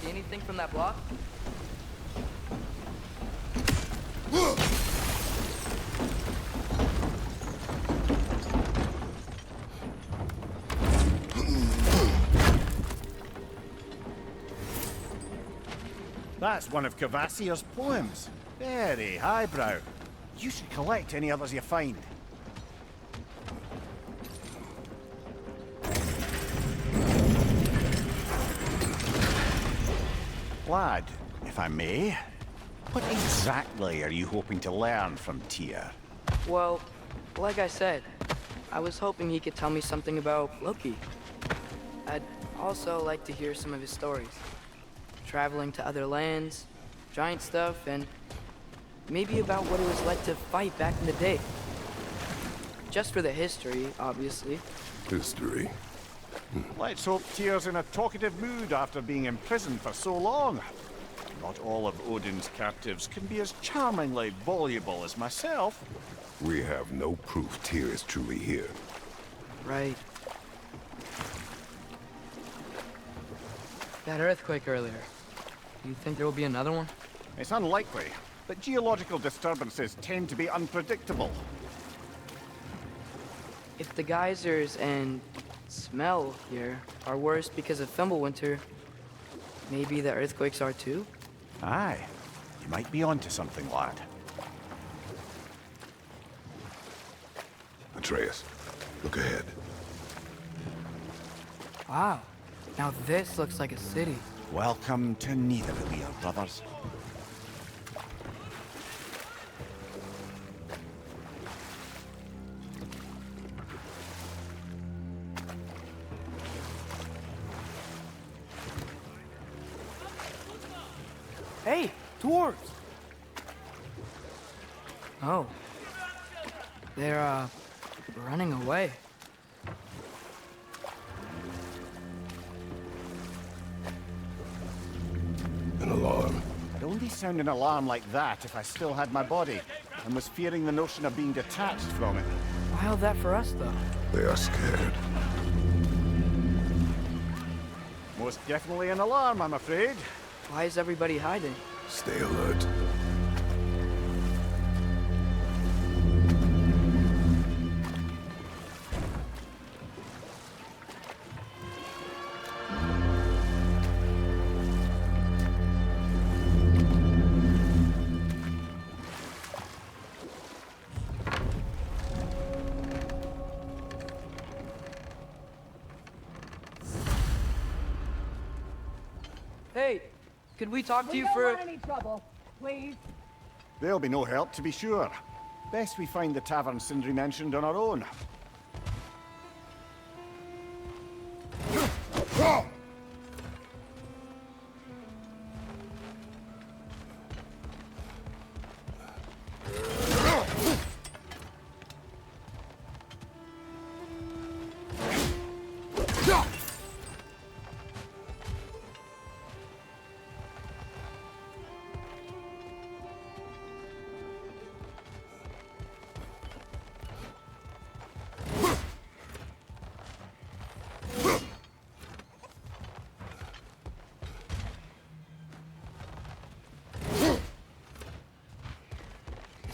See anything from that block? That's one of Cavassier's poems. Very highbrow. You should collect any others you find. Lad, if I may, what exactly are you hoping to learn from Tyr? Well, like I said, I was hoping he could tell me something about Loki. I'd also like to hear some of his stories. Traveling to other lands, giant stuff, and maybe about what it was like to fight back in the day. Just for the history, obviously. History. Let's hope Tyr's in a talkative mood after being imprisoned for so long. Not all of Odin's captives can be as charmingly voluble as myself. We have no proof Tyr is truly here. Right. That earthquake earlier. Do you think there will be another one? It's unlikely, but geological disturbances tend to be unpredictable. If the geysers and smell here are worse because of Fimbulwinter, maybe the earthquakes are too? Aye. You might be onto something, lad. Atreus, look ahead. Wow. Now this looks like a city. Welcome to Nidavellir, brothers. Hey, dwarves! Oh. They're, running away. An alarm. I'd only sound an alarm like that if I still had my body, and was fearing the notion of being detached from it. Why all that for us, though? They are scared. Most definitely an alarm, I'm afraid. Why is everybody hiding? Stay alert. Hey, could we talk to you We for... don't want any trouble, please. There'll be no help, to be sure. Best we find the tavern Sindri mentioned on our own.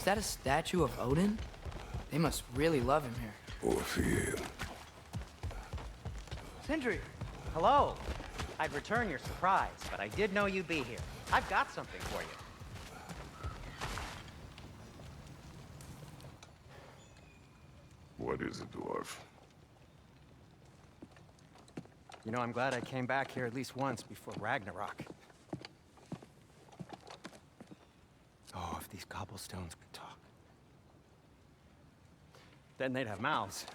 Is that a statue of Odin? They must really love him here. Or fear. Sindri, hello. I'd return your surprise, but I did know you'd be here. I've got something for you. What is it, dwarf? You know, I'm glad I came back here at least once before Ragnarok. Oh, if these cobblestones could talk. Then they'd have mouths.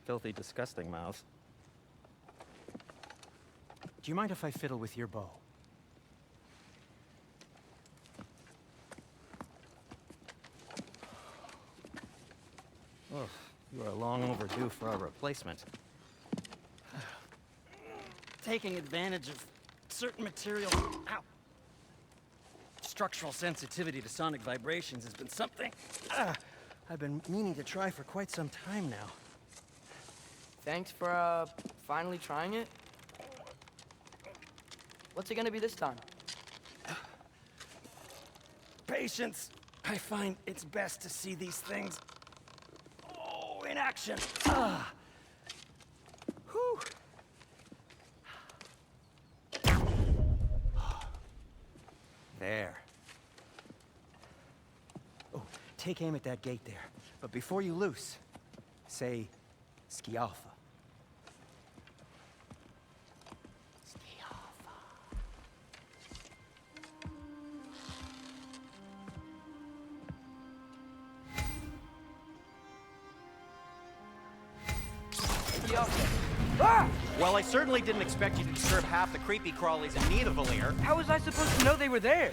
Filthy, disgusting mouths. Do you mind if I fiddle with your bow? Oh, you are long overdue for a replacement. Taking advantage of certain materials. Ow! Structural sensitivity to sonic vibrations has been something I've been meaning to try for quite some time now. Thanks for, finally trying it. What's it gonna be this time? Patience. I find it's best to see these things, in action. Whew. There. Oh, take aim at that gate there. But before you loose, say, Skialfa. Ah! Well, I certainly didn't expect you to disturb half the creepy crawlies in Nidavellir. How was I supposed to know they were there?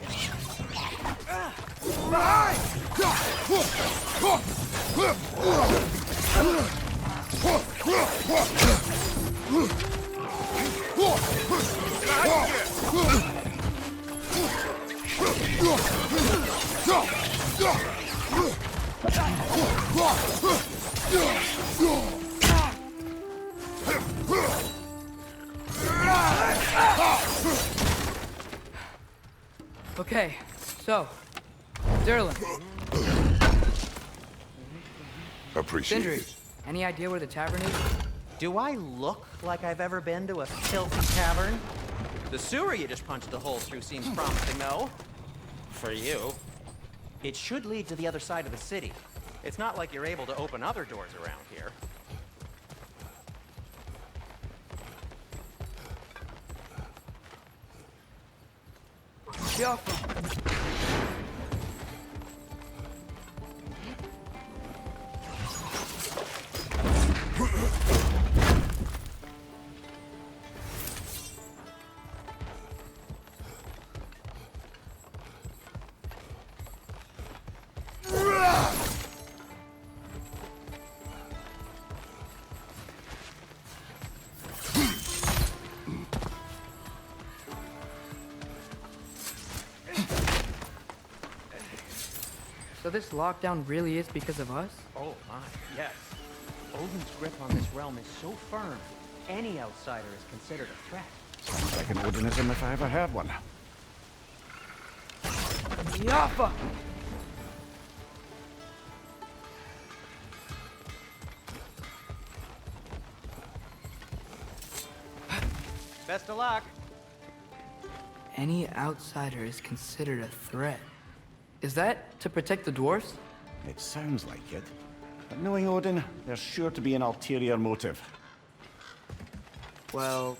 Okay, so, Durlin, Appreciate Sindri, it. any idea where the tavern is? Do I look like I've ever been to a filthy tavern? The sewer you just punched a hole through seems promising, though. For you. It should lead to the other side of the city. It's not like you're able to open other doors around here. So this lockdown really is because of us? Oh my, yes. Odin's grip on this realm is so firm, any outsider is considered a threat. Sounds like an Odinism if I ever heard one. Yaffa! Best of luck. Any outsider is considered a threat. Is that to protect the dwarfs? It sounds like it. But knowing Odin, there's sure to be an ulterior motive. Well,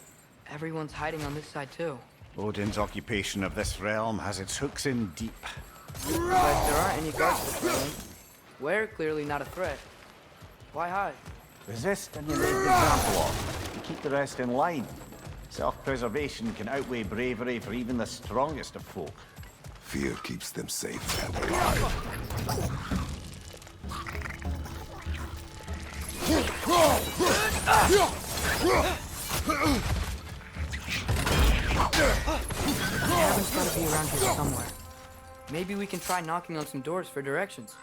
everyone's hiding on this side too. Odin's occupation of this realm has its hooks in deep. But there aren't any guards patrolling. We're clearly not a threat. Why hide? Resist and you make the example of. And keep the rest in line. Self-preservation can outweigh bravery for even the strongest of folk. Fear keeps them safe and alive. The tavern's gotta be around here somewhere. Maybe we can try knocking on some doors for directions.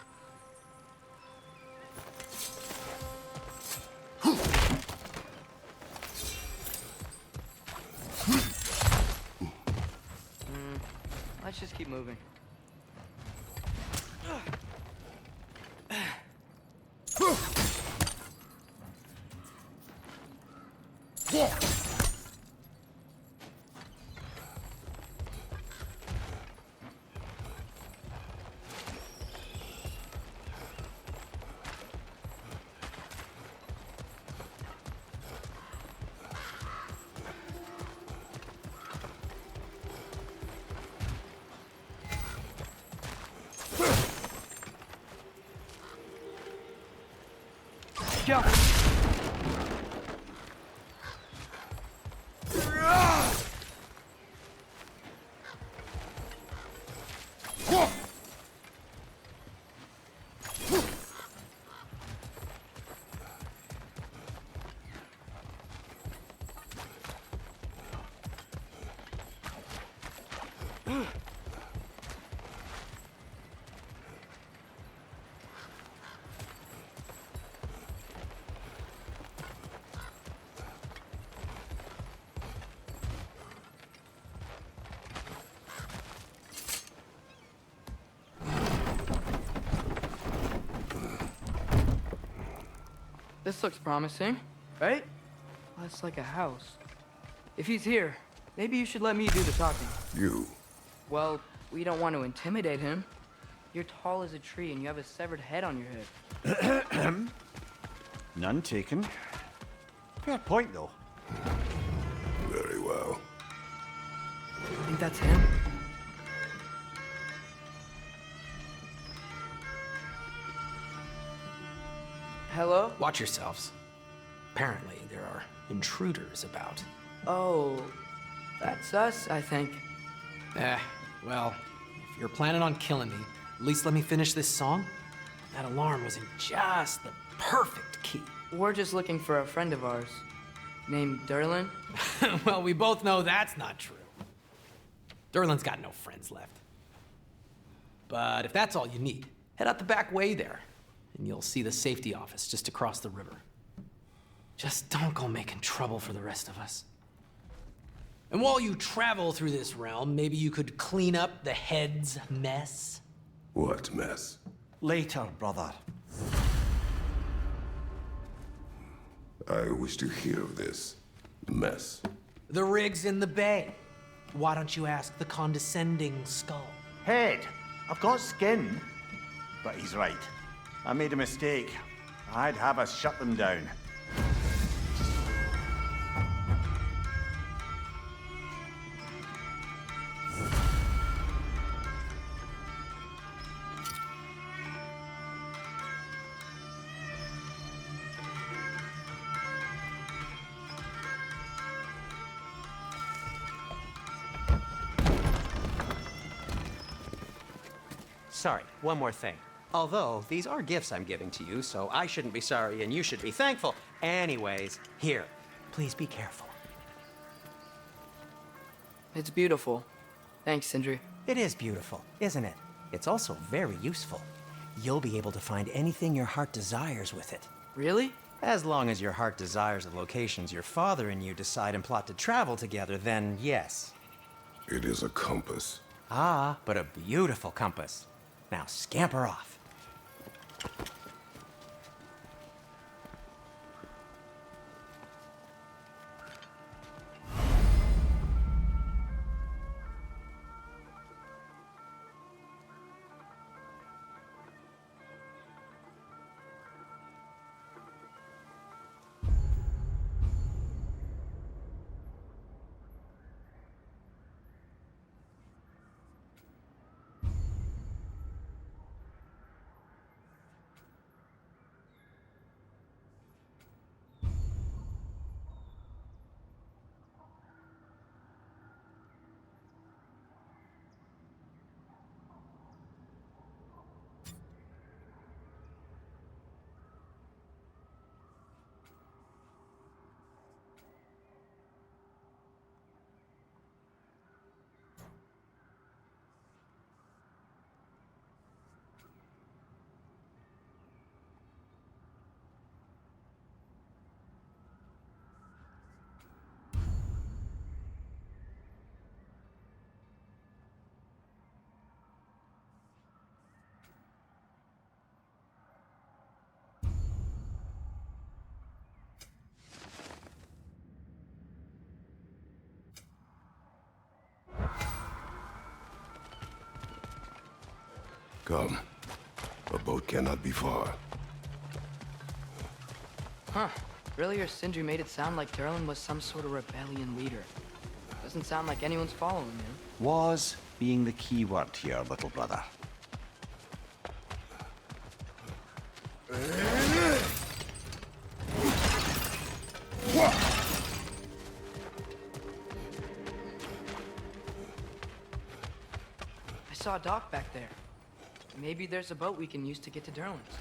Let's just keep moving. Go! This looks promising, right? Less like a house. If he's here, maybe you should let me do the talking. You. Well, we don't want to intimidate him. You're tall as a tree and you have a severed head on your head. None taken. Fair point, though. Very well. Think that's him? Hello? Watch yourselves. Apparently, there are intruders about. Oh, that's us, I think. Well, if you're planning on killing me, at least let me finish this song. That alarm was in just the perfect key. We're just looking for a friend of ours, named Derlin. Well, we both know that's not true. Derlin's got no friends left. But if that's all you need, head out the back way there, and you'll see the safety office just across the river. Just don't go making trouble for the rest of us. And while you travel through this realm, maybe you could clean up the head's mess? What mess? Later, brother. I wish to hear of this mess. The rig's in the bay. Why don't you ask the condescending skull? Head, I've got skin. But he's right. I made a mistake. I'd have us shut them down. Sorry, one more thing. Although, these are gifts I'm giving to you, so I shouldn't be sorry and you should be thankful. Anyways, here, please be careful. It's beautiful. Thanks, Sindri. It is beautiful, isn't it? It's also very useful. You'll be able to find anything your heart desires with it. Really? As long as your heart desires the locations your father and you decide and plot to travel together, then yes. It is a compass. Ah, but a beautiful compass. Now scamper off. Come. A boat cannot be far. Huh. Earlier, Sindri made it sound like Derlin was some sort of rebellion leader. Doesn't sound like anyone's following him. Was being the key word here, little brother. I saw a dock back there. Maybe there's a boat we can use to get to Derlin's.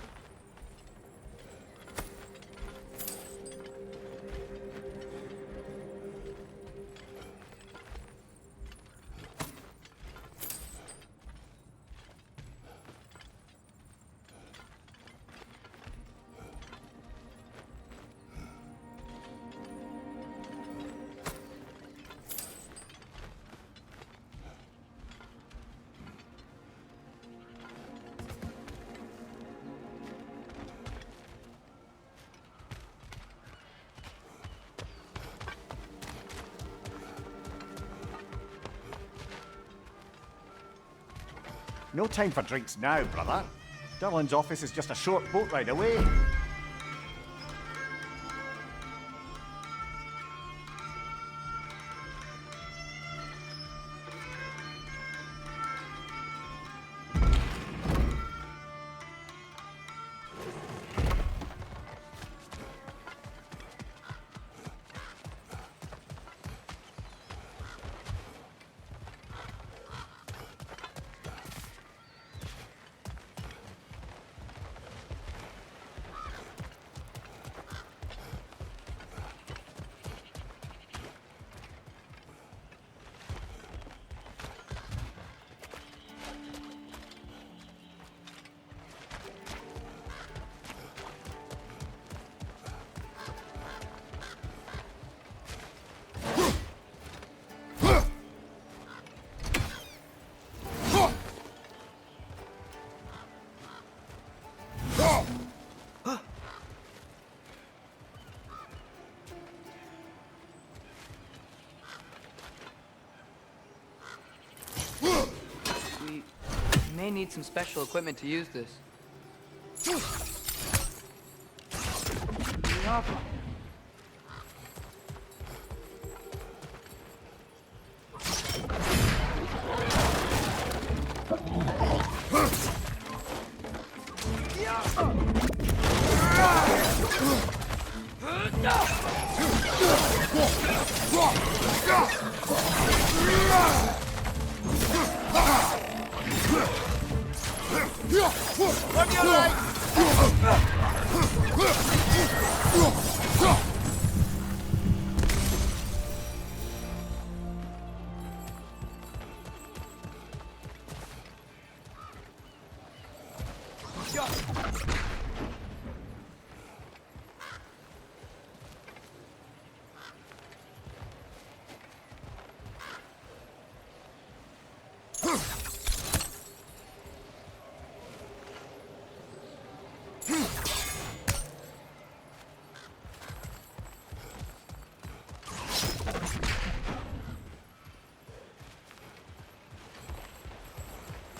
No time for drinks now, brother. Dylan's office is just a short boat ride away. We may need some special equipment to use this.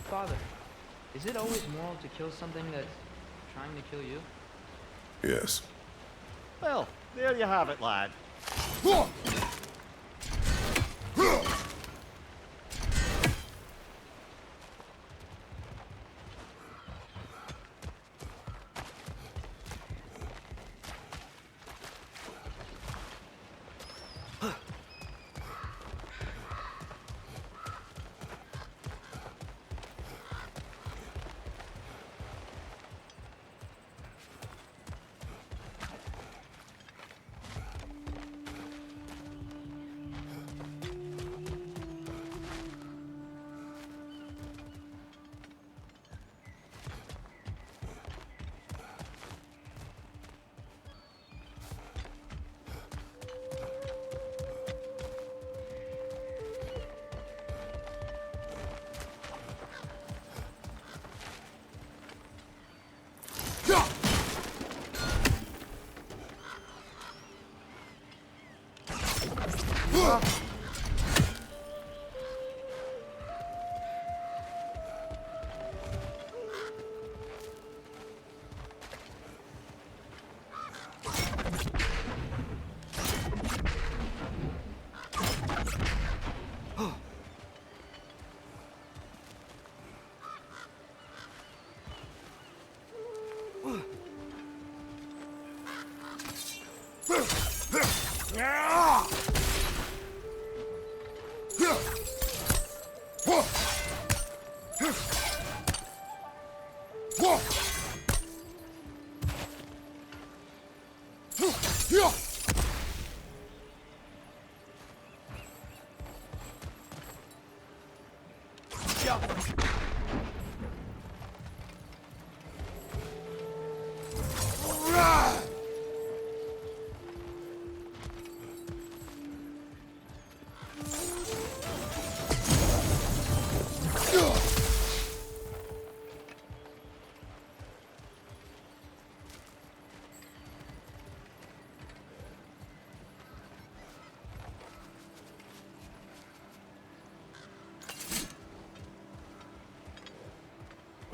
Father, is it always moral to kill something that's trying to kill you? Yes. Well, there you have it, lad.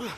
Go.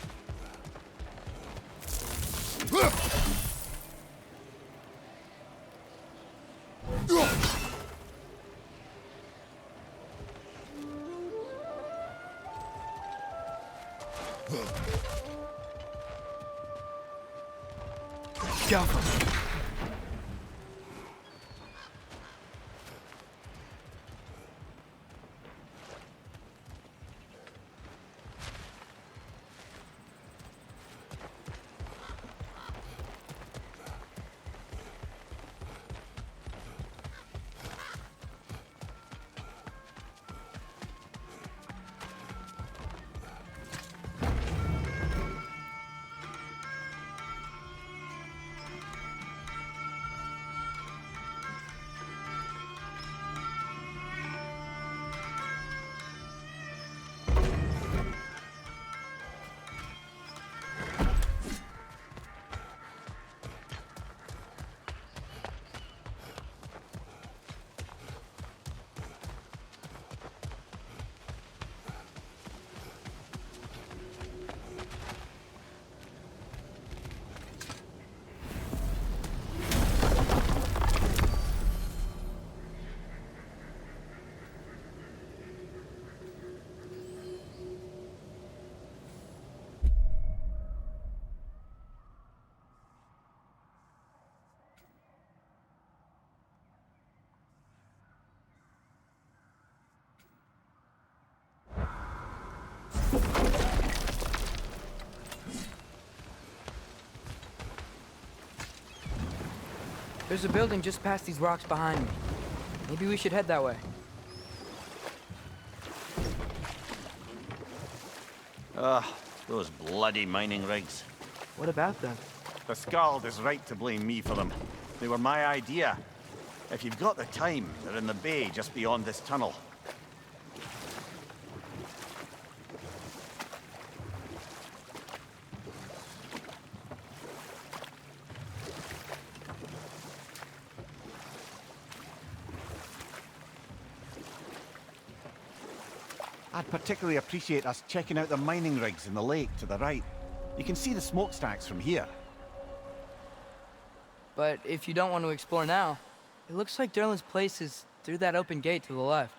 There's a building just past these rocks behind me. Maybe we should head that way. Those bloody mining rigs. What about them? The Skald is right to blame me for them. They were my idea. If you've got the time, they're in the bay just beyond this tunnel. I'd particularly appreciate us checking out the mining rigs in the lake to the right. You can see the smokestacks from here. But if you don't want to explore now, it looks like Durlin's place is through that open gate to the left.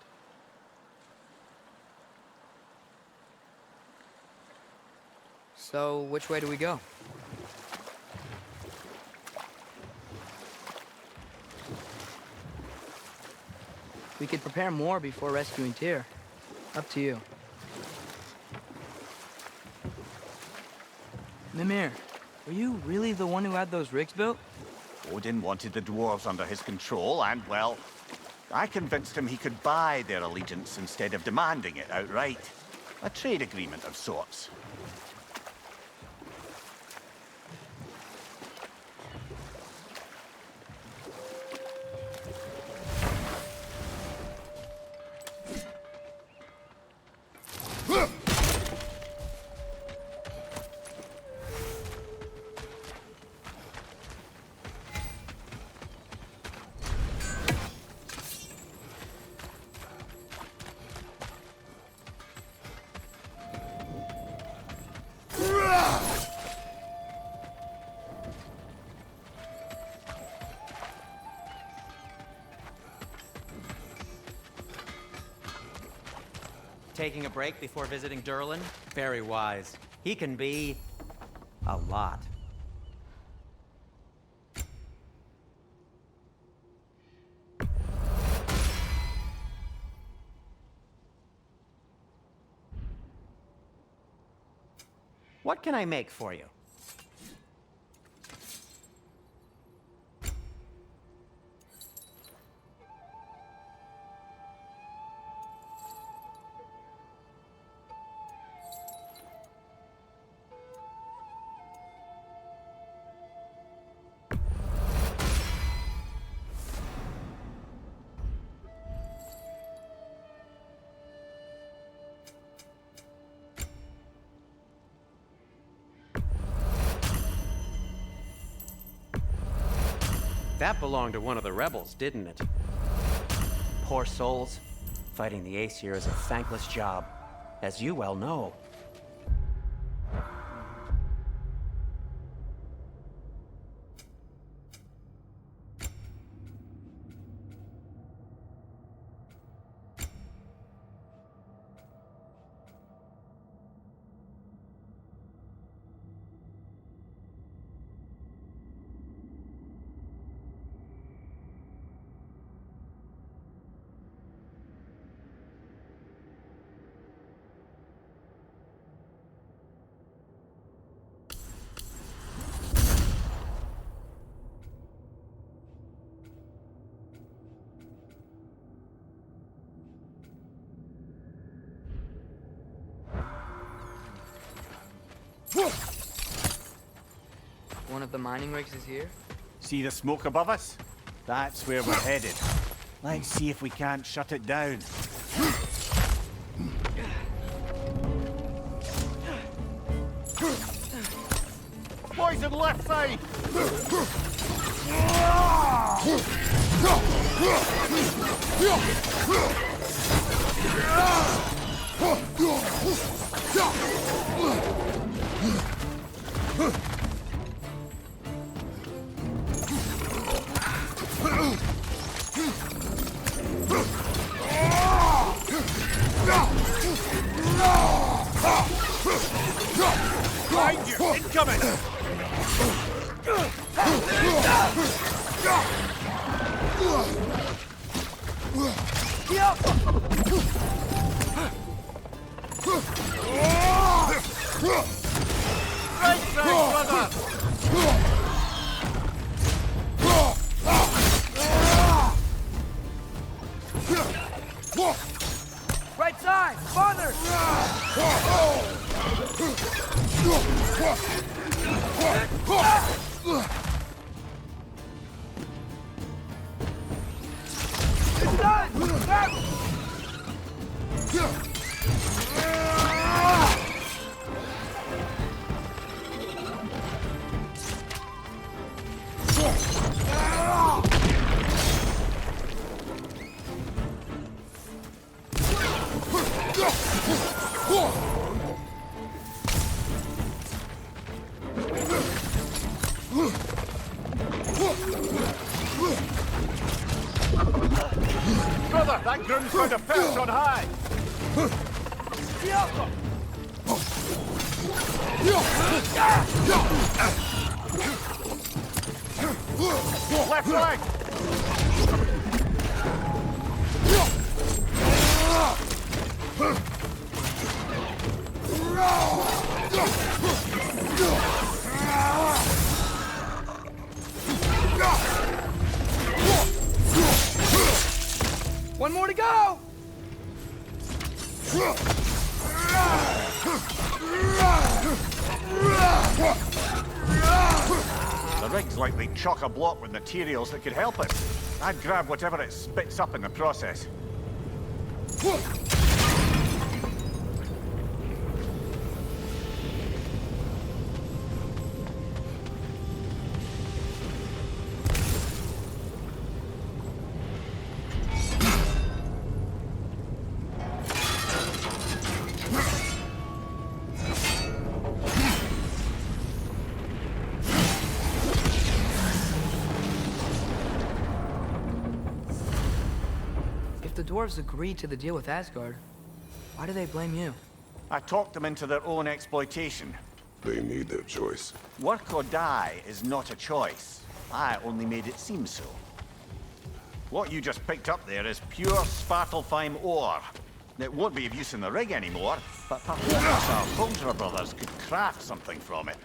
So, which way do we go? We could prepare more before rescuing Tyr. Up to you. Mimir, were you really the one who had those rigs built? Odin wanted the dwarves under his control, and, well, I convinced him he could buy their allegiance instead of demanding it outright. A trade agreement of sorts. Taking a break before visiting Durlin? Very wise. He can be a lot. What can I make for you? That belonged to one of the rebels, didn't it? Poor souls. Fighting the Aesir is a thankless job, as you well know. One of the mining rigs is here? See the smoke above us? That's where we're headed. Let's see if we can't shut it down. Boys on the left side! Behind you! Incoming! Right side, brother! Right side! Farther! It's done! Brother, that groom's going to perch on high! Left leg! One more to go! The rig's likely chock-a-block with materials that could help us. I'd grab whatever it spits up in the process. If the dwarves agreed to the deal with Asgard, why do they blame you? I talked them into their own exploitation. They made their choice. Work or die is not a choice. I only made it seem so. What you just picked up there is pure Svartalfheim ore. It won't be of use in the rig anymore, but perhaps our Folger brothers could craft something from it.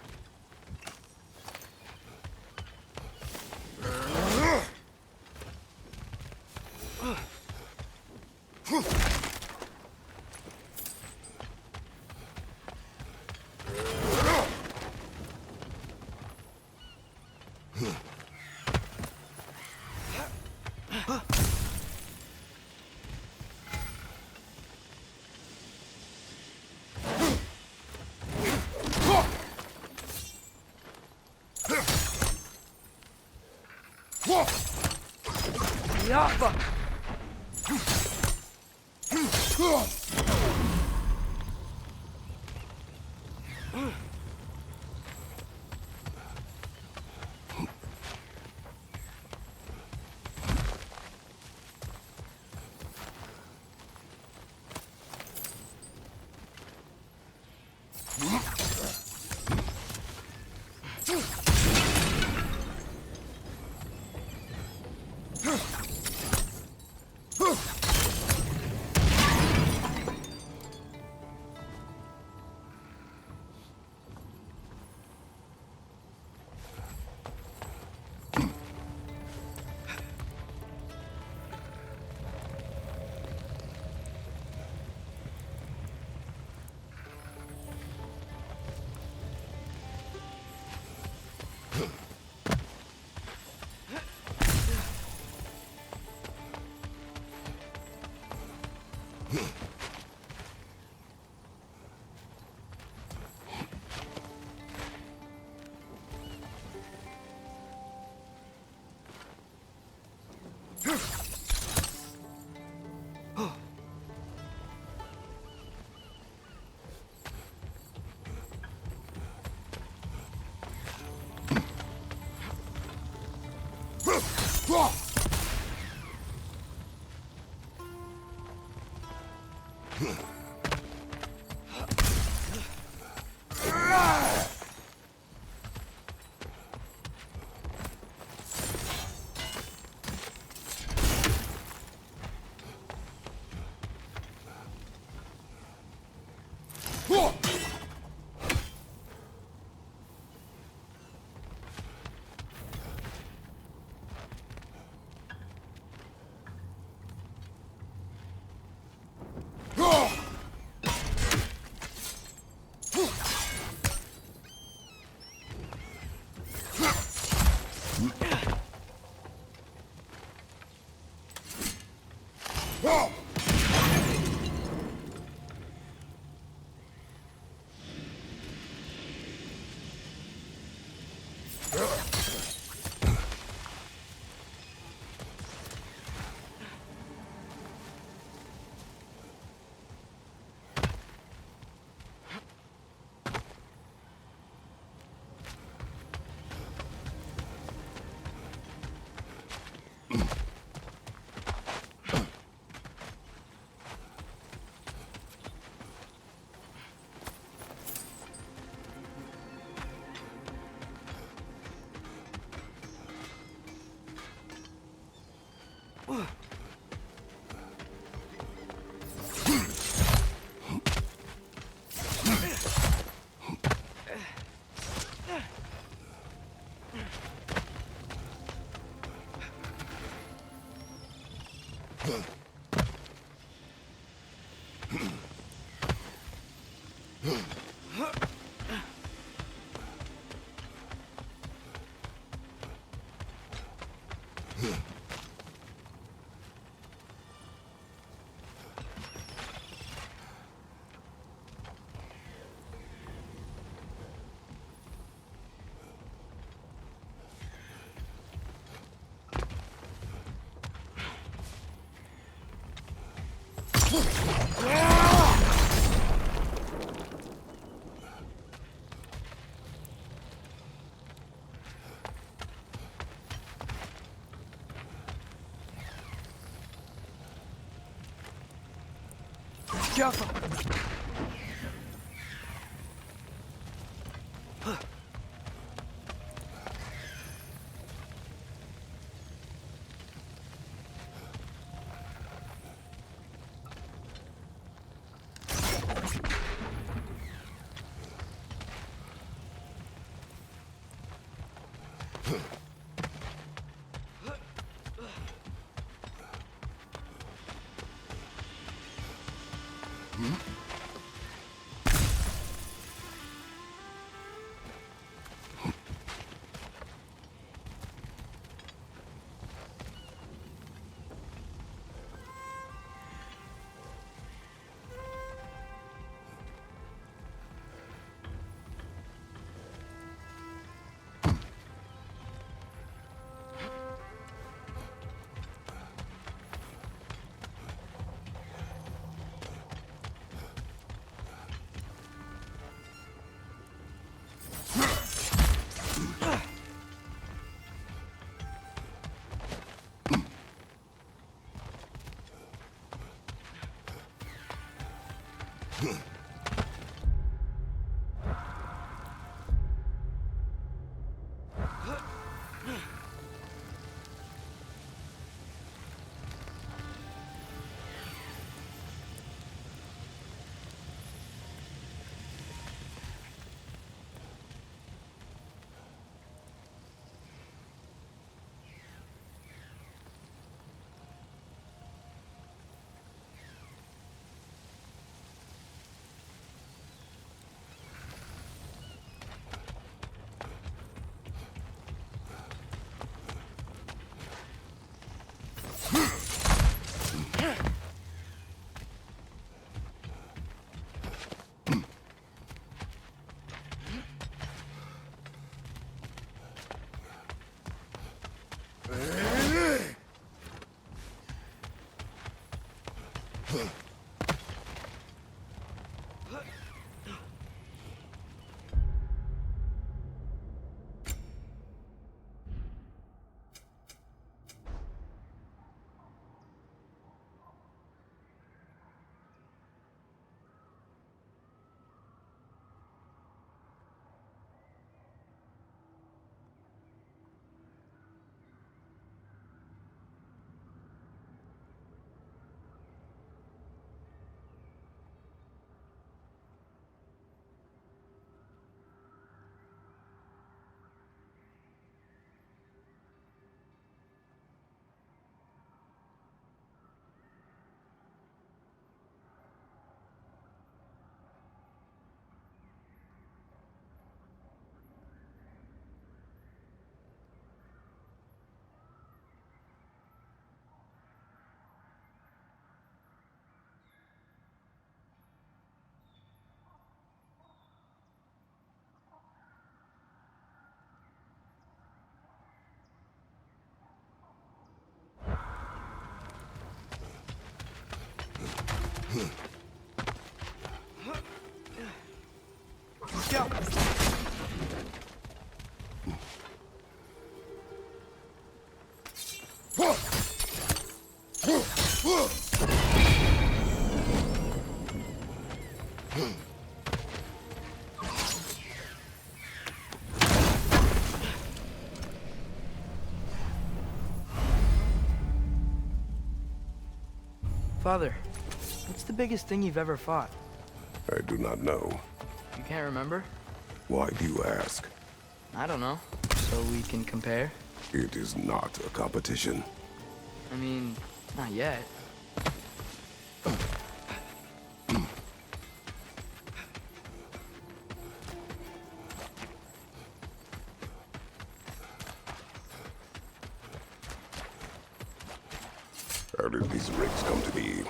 Yappa! Careful. Go! Father, what's the biggest thing you've ever fought? I do not know. You can't remember? Why do you ask? I don't know. So we can compare? It is not a competition. I mean, not yet. How did these rigs come to be?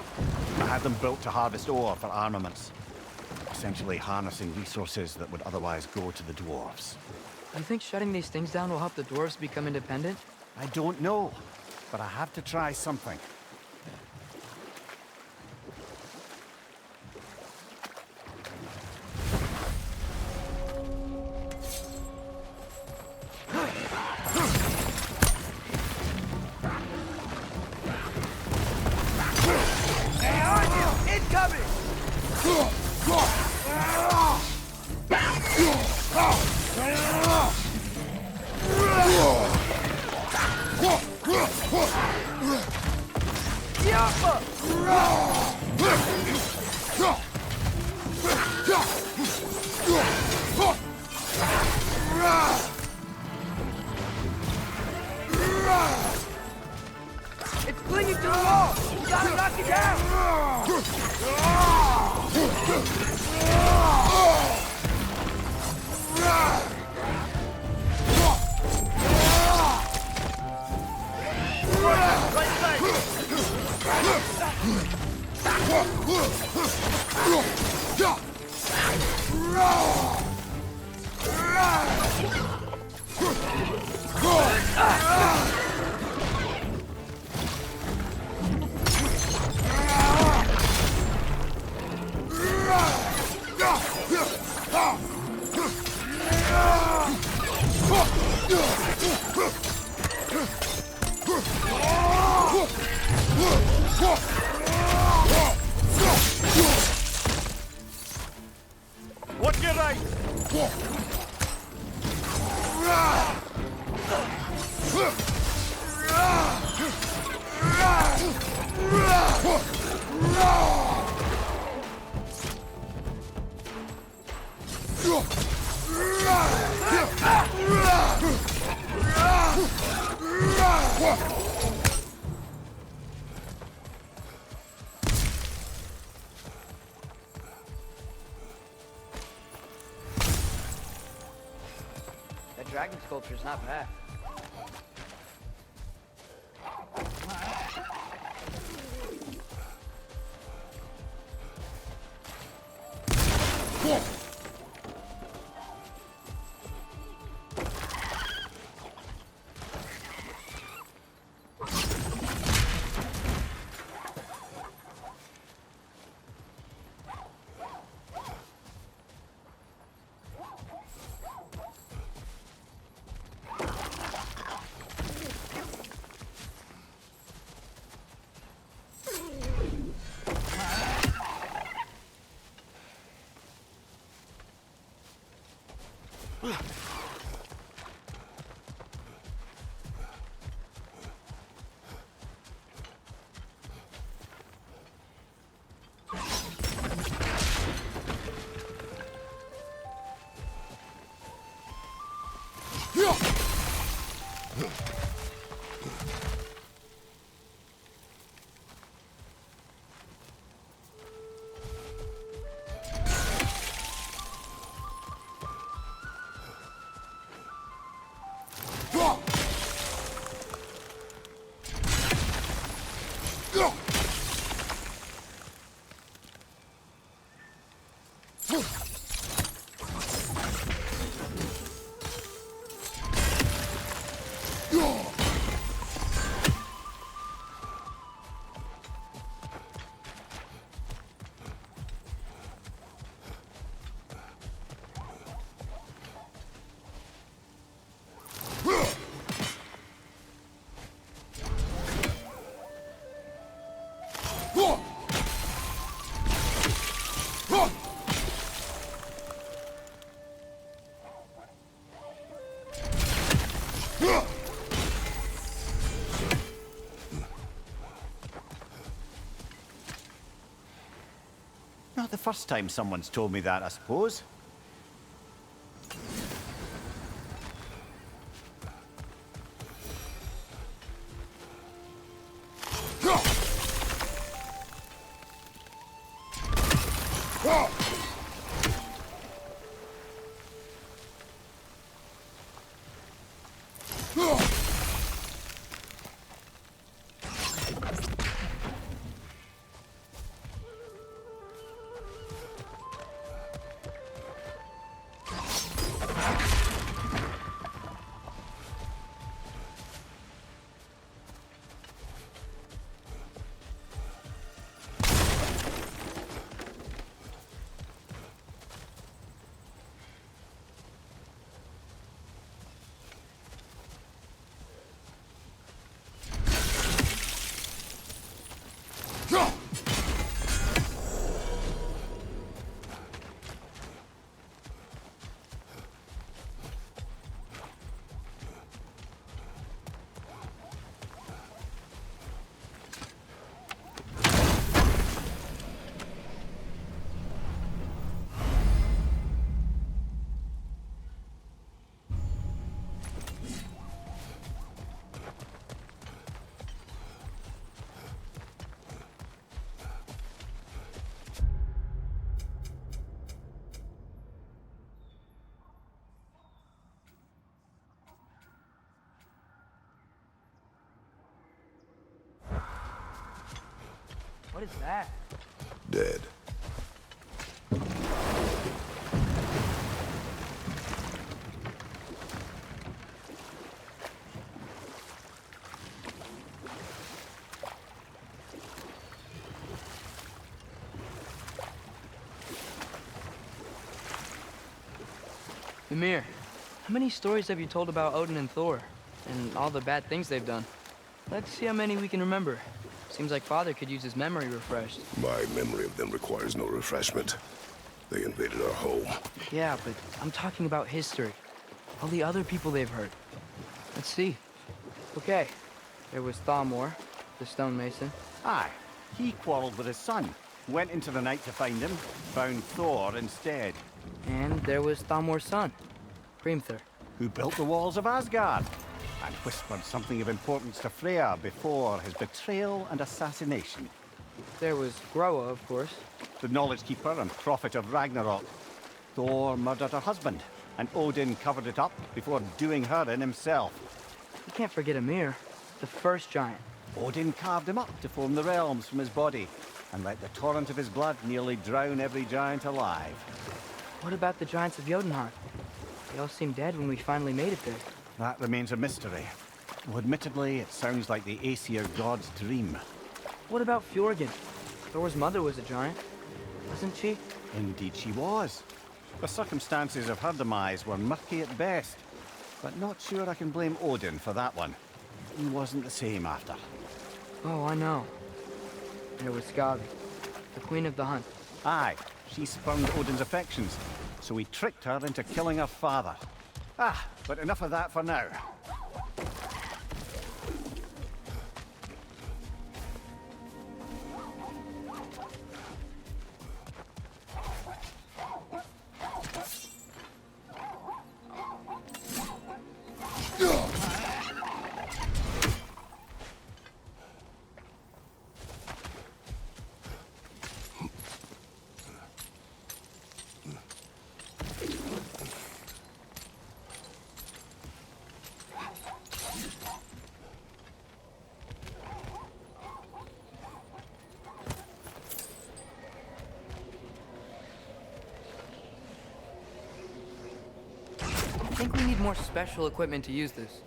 I had them built to harvest ore for armaments. Essentially harnessing resources that would otherwise go to the dwarves. You think shutting these things down will help the dwarves become independent? I don't know, but I have to try something. It's clinging to the wall! You gotta knock it down! What's your right? That dragon sculpture's not bad. Not the first time someone's told me that, I suppose. What is that? Dead. Ymir, how many stories have you told about Odin and Thor? And all the bad things they've done? Let's see how many we can remember. Seems like Father could use his memory refreshed. My memory of them requires no refreshment. They invaded our home. Yeah, but I'm talking about history. All the other people they've hurt. Let's see. Okay, there was Thamor, the stonemason. Aye, he quarreled with his son. Went into the night to find him, found Thor instead. And there was Thamor's son, Hrimthur. Who built the walls of Asgard and whispered something of importance to Freya before his betrayal and assassination. There was Groa, of course. The knowledge keeper and prophet of Ragnarok. Thor murdered her husband, and Odin covered it up before doing her in himself. You can't forget Ymir, the first giant. Odin carved him up to form the realms from his body, and let the torrent of his blood nearly drown every giant alive. What about the giants of Jotunheim? They all seemed dead when we finally made it there. That remains a mystery. Though admittedly, it sounds like the Aesir god's dream. What about Fjorgyn? Thor's mother was a giant, wasn't she? Indeed she was. The circumstances of her demise were murky at best, but not sure I can blame Odin for that one. He wasn't the same after. Oh, I know. There was Skavi, the queen of the hunt. Aye, she spurned Odin's affections, so he tricked her into killing her father. Ah, but enough of that for now. I think we need more special equipment to use this.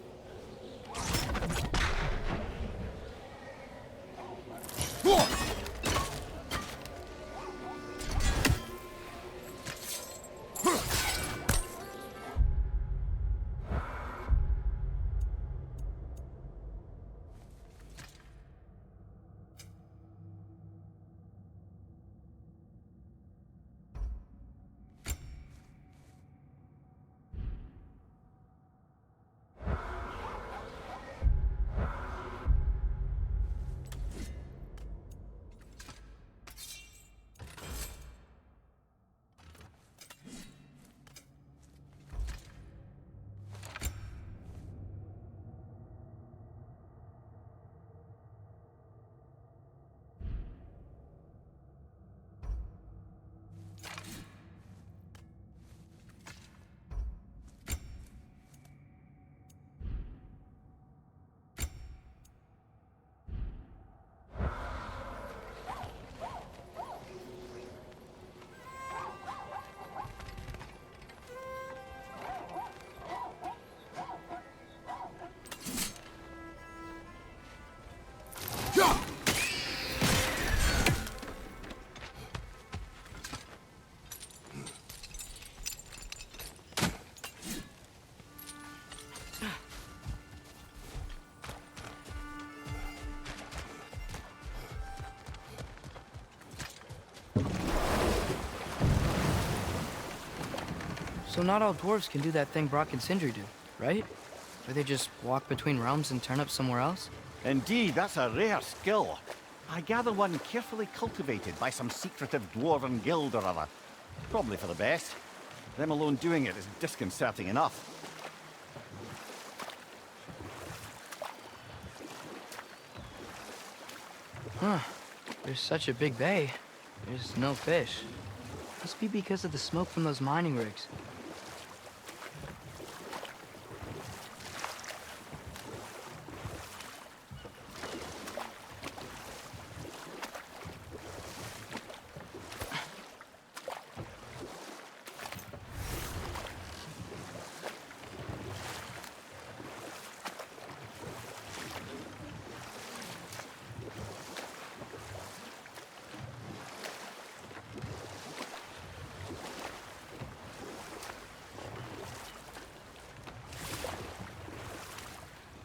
So not all dwarves can do that thing Brock and Sindri do, right? Where they just walk between realms and turn up somewhere else? Indeed, that's a rare skill. I gather one carefully cultivated by some secretive dwarven guild or other. Probably for the best. Them alone doing it is disconcerting enough. Huh. There's such a big bay. There's no fish. Must be because of the smoke from those mining rigs.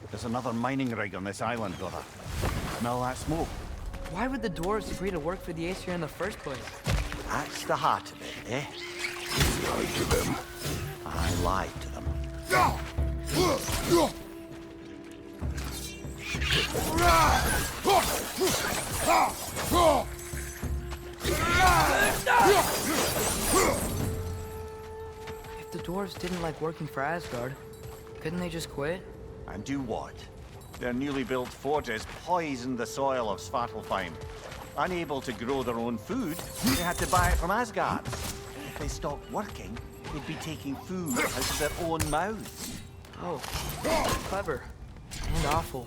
There's another mining rig on this island, brother. Smell that smoke? Why would the dwarves agree to work for the Aesir in the first place? That's the heart of it, eh? You lied to them. I lied to them. If the dwarves didn't like working for Asgard, couldn't they just quit? And do what? Their newly built forges poisoned the soil of Svartalfheim. Unable to grow their own food, they had to buy it from Asgard. If they stopped working, they'd be taking food out of their own mouths. Oh, clever. And awful.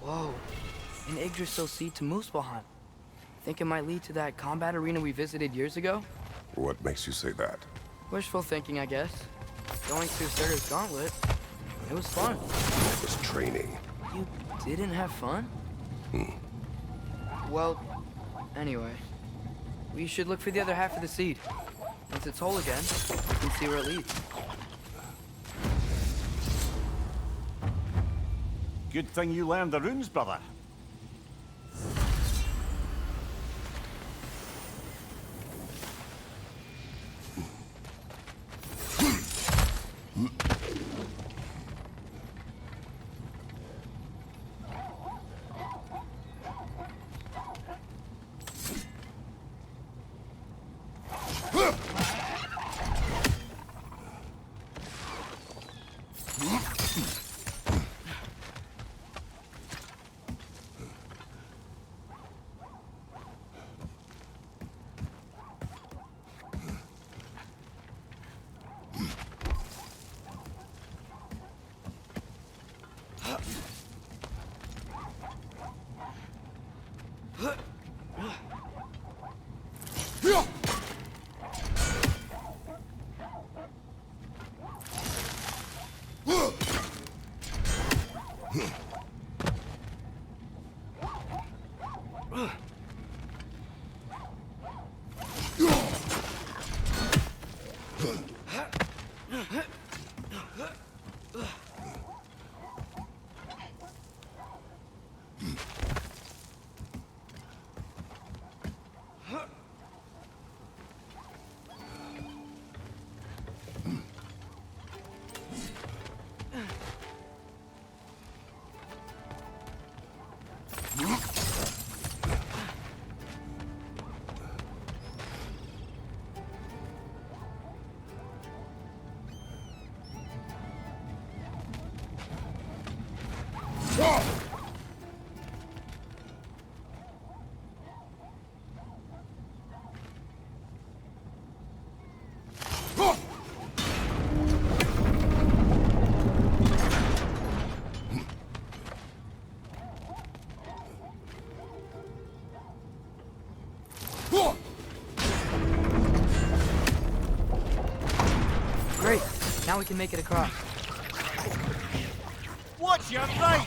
Whoa, an Yggdrasil seed to Muspelheim. Think it might lead to that combat arena we visited years ago? What makes you say that? Wishful thinking, I guess. Going through Surtur's gauntlet, it was fun. It was training. You didn't have fun? Well, anyway, we should look for the other half of the seed. Once it's whole again, we can see where it leads. Good thing you learned the runes, brother. Now we can make it across. Watch your right!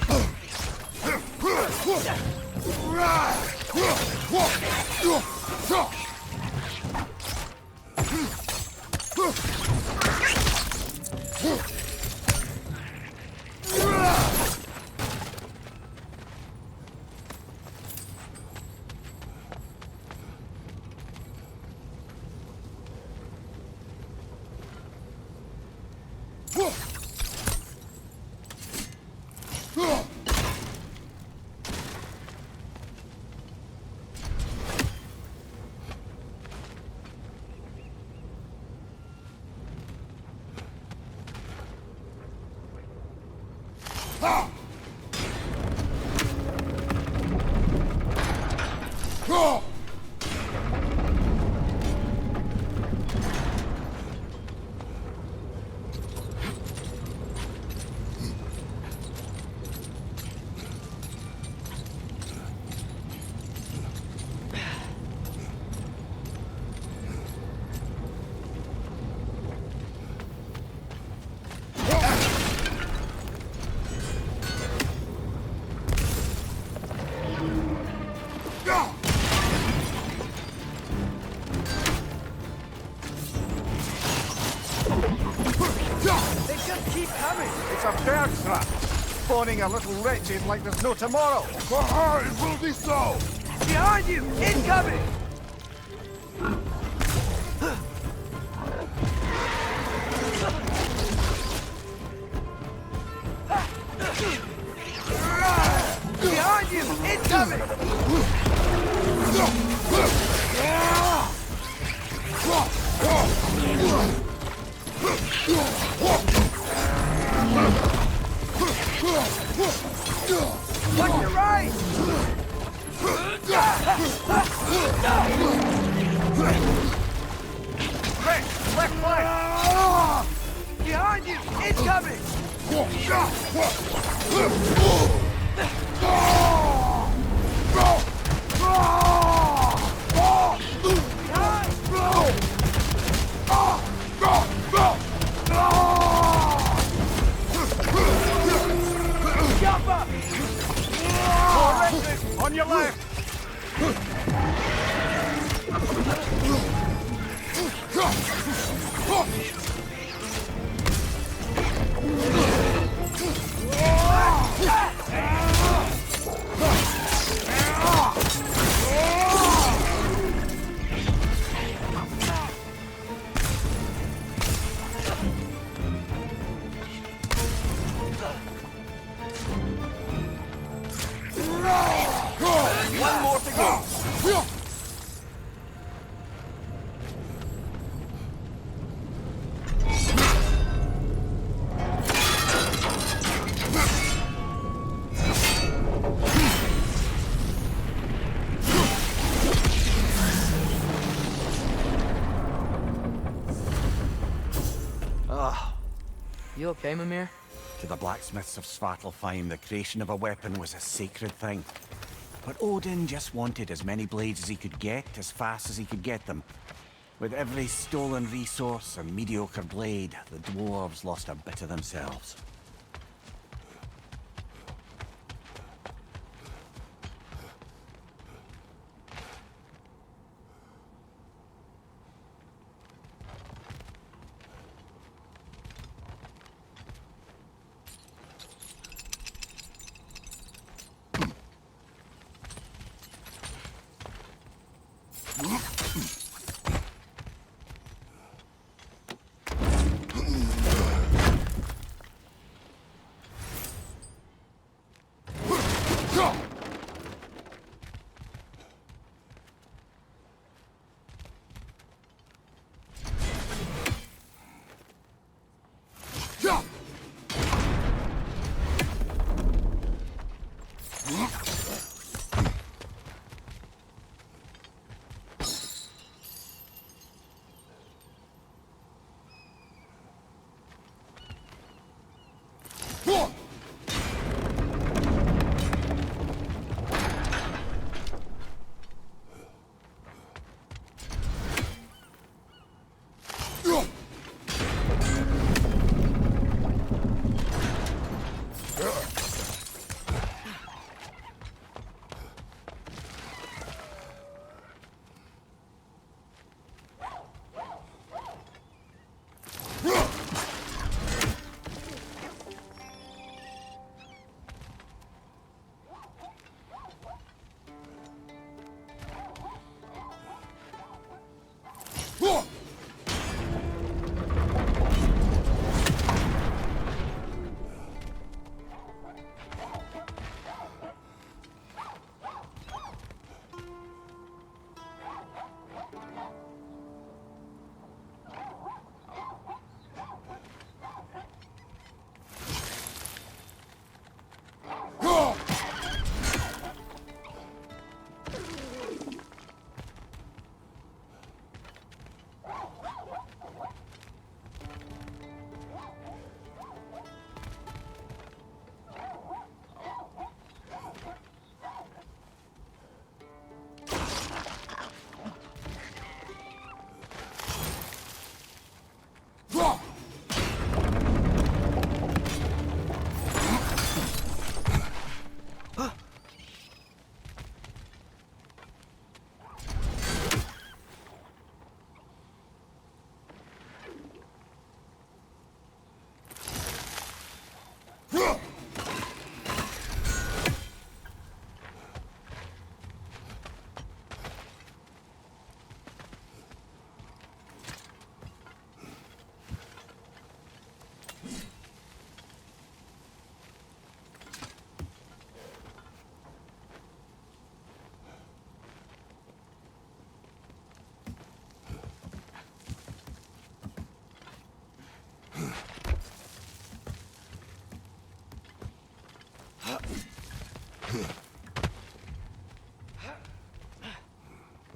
They just keep coming. It's a bird trap! Spawning a little wretched like there's no tomorrow! For her, it will be so! Behind you! Incoming! Behind you! Incoming! Watch your right! Left flank! Behind you! Incoming! Jump up! On your left! One more to go. You okay, Mimir? To the blacksmiths of Svartalfheim, the creation of a weapon was a sacred thing. But Odin just wanted as many blades as he could get, as fast as he could get them. With every stolen resource and mediocre blade, the dwarves lost a bit of themselves.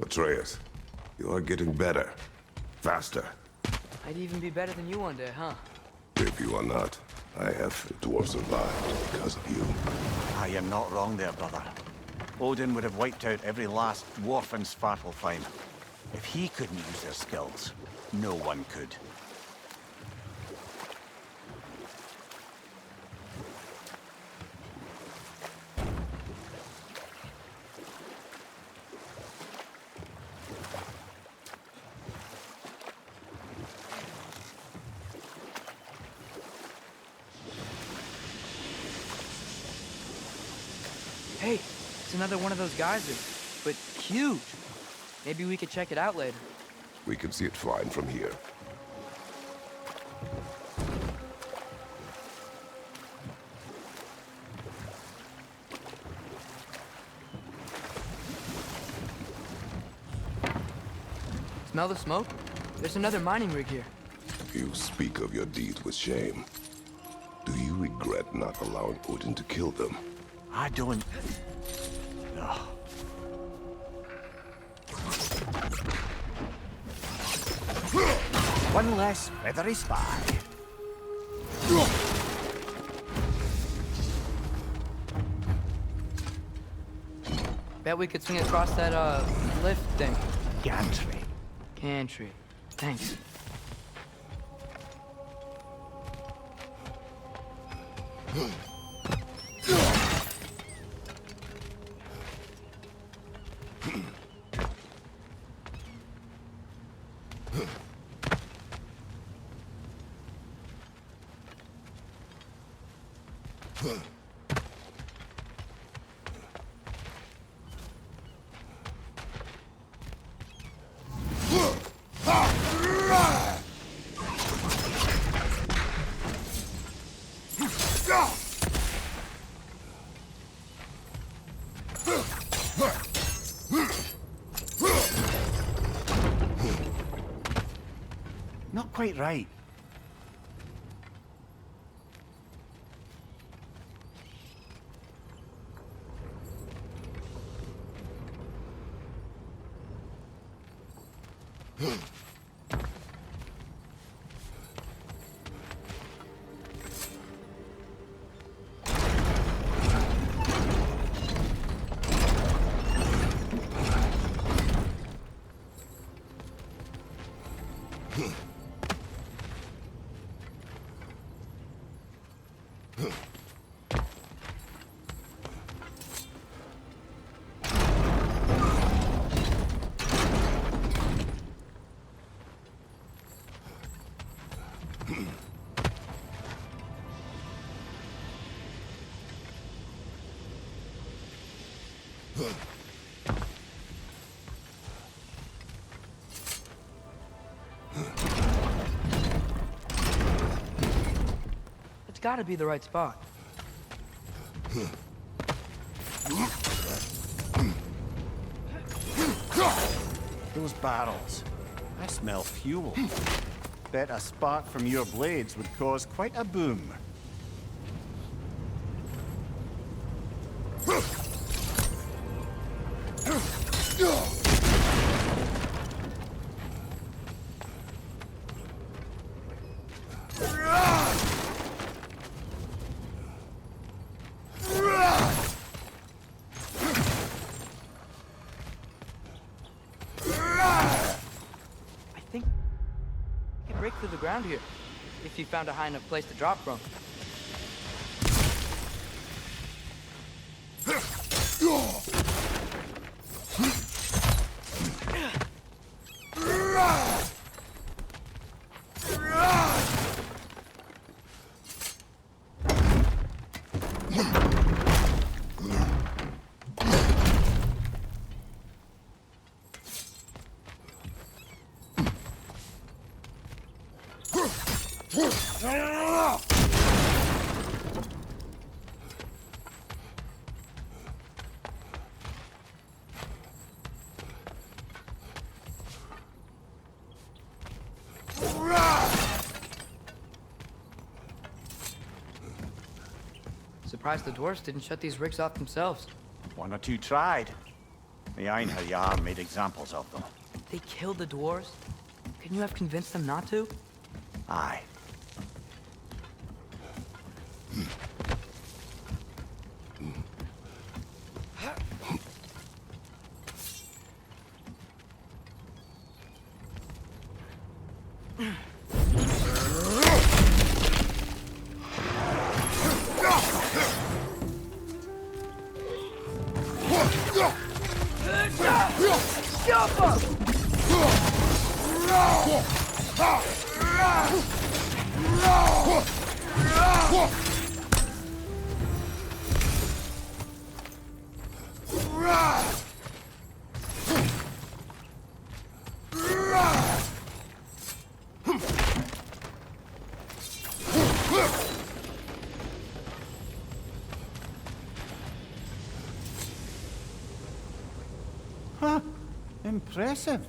Atreus, you are getting better. Faster. I'd even be better than you one day, huh? If you are not, I have dwarf survived because of you. Ah, you're not wrong there, brother. Odin would have wiped out every last dwarf in Svartalfheim. If he couldn't use their skills, no one could. Hey, it's another one of those geysers, but huge. Maybe we could check it out later. We can see it fine from here. Smell the smoke? There's another mining rig here. You speak of your deeds with shame. Do you regret not allowing Odin to kill them? I don't... Ugh. One less feathery spy. Bet we could swing across that, lift thing. Gantry. Gantry. Thanks. Not quite right. It's gotta be the right spot. Those barrels. I smell fuel. Bet a spark from your blades would cause quite a boom. ground here, if you found a high enough place to drop from. Surprised the dwarves didn't shut these rigs off themselves. One or two tried. The Einherjar made examples of them. They killed the dwarves? Couldn't you have convinced them not to? Aye. Huh. Impressive.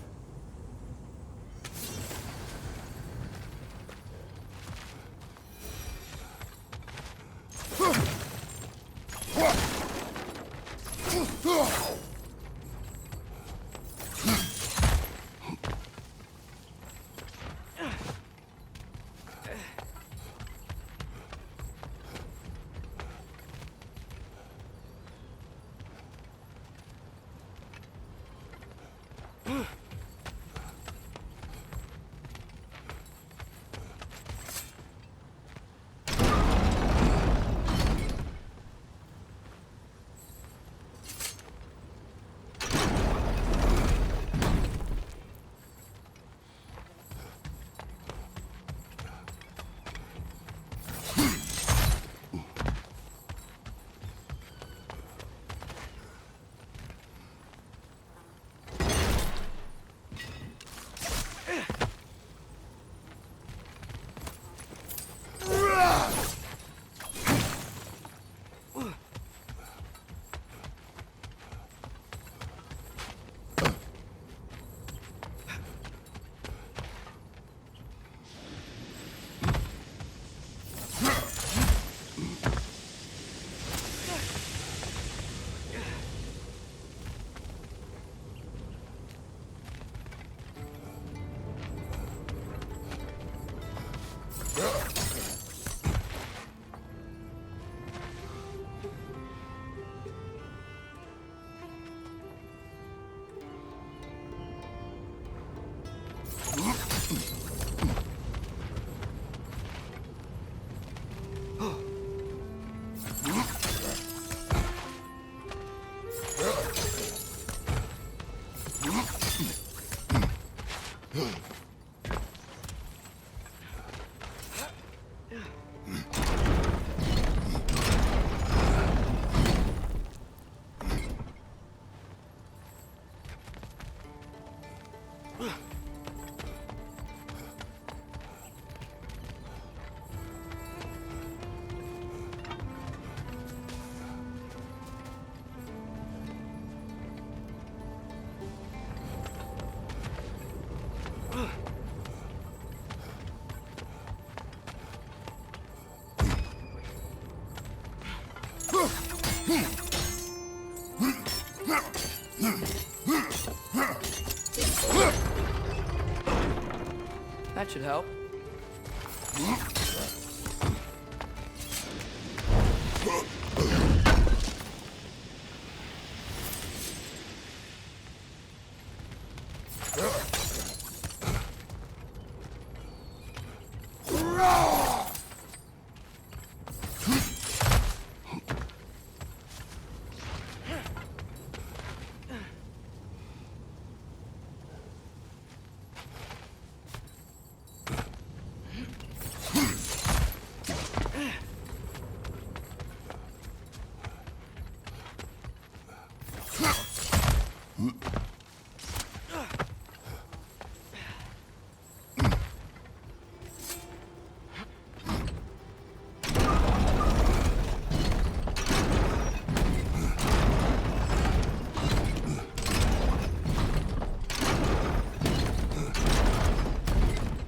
That should help.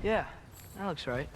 Yeah, that looks right.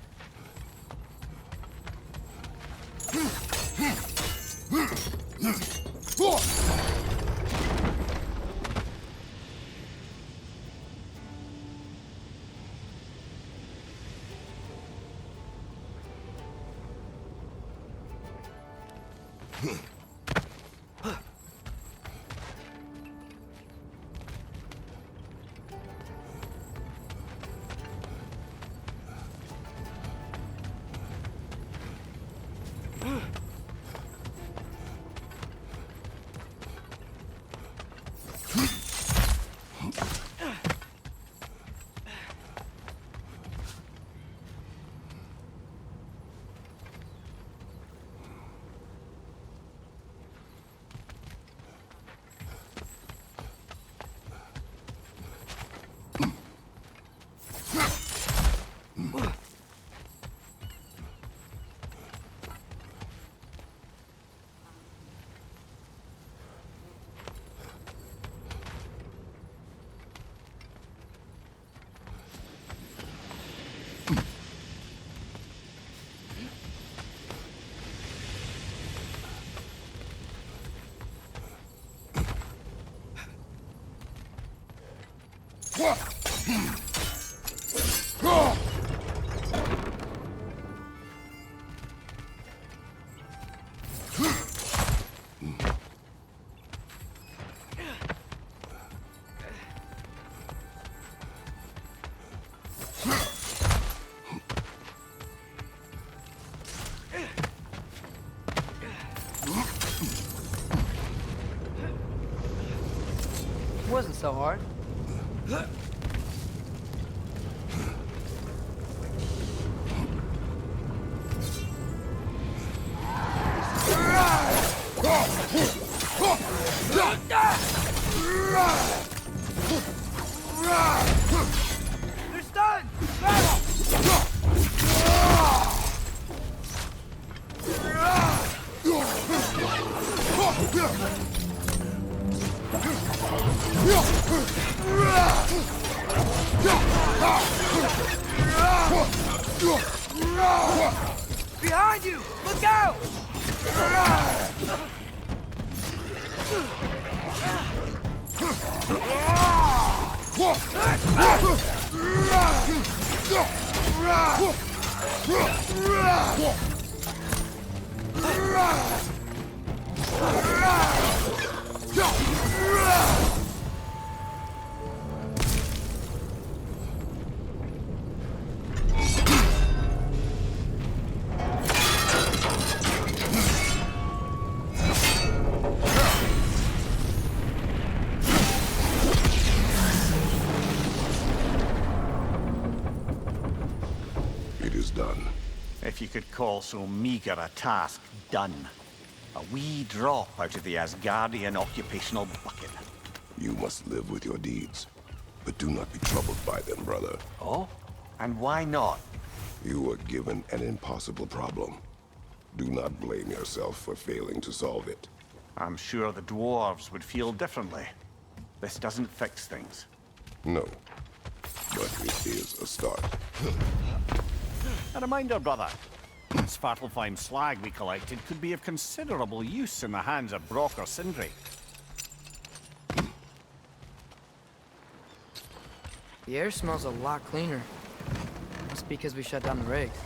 It wasn't so hard. They're stunned! Behind you! Look out! It is done. If you could call so meager a task done. A wee drop out of the Asgardian occupational bucket. You must live with your deeds, but do not be troubled by them, brother. Oh? And why not? You were given an impossible problem. Do not blame yourself for failing to solve it. I'm sure the dwarves would feel differently. This doesn't fix things. No, but it is a start. A reminder, brother. This Svartalfheim slag we collected could be of considerable use in the hands of Brock or Sindri. The air smells a lot cleaner. Must be because we shut down the rigs.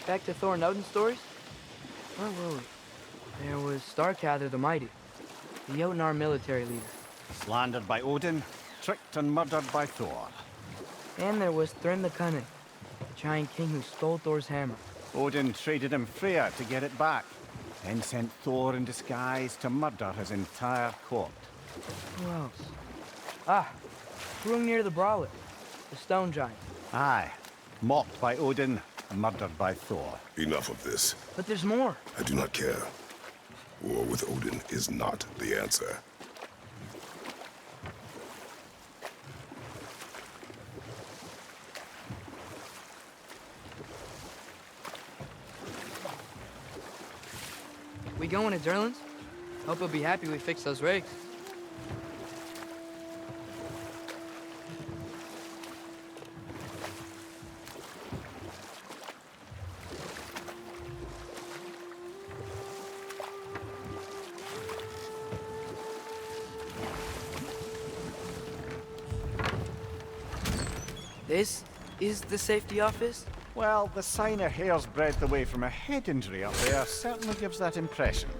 Back to Thor and Odin's stories? Where were we? There was Starkather the Mighty, the Jotnar military leader. Slandered by Odin, tricked and murdered by Thor. And there was Thrym the Cunning, the giant king who stole Thor's hammer. Odin traded him Freya to get it back, then sent Thor in disguise to murder his entire court. Who else? Ah, Grung near the Brawler, the stone giant. Aye. Mocked by Odin, murdered by Thor. Enough of this. But there's more. I do not care. War with Odin is not the answer. We going to Durlin's? Hope he'll be happy we fixed those rigs. This is the safety office? Well, the sign a hair's breadth away from a head injury up there certainly gives that impression.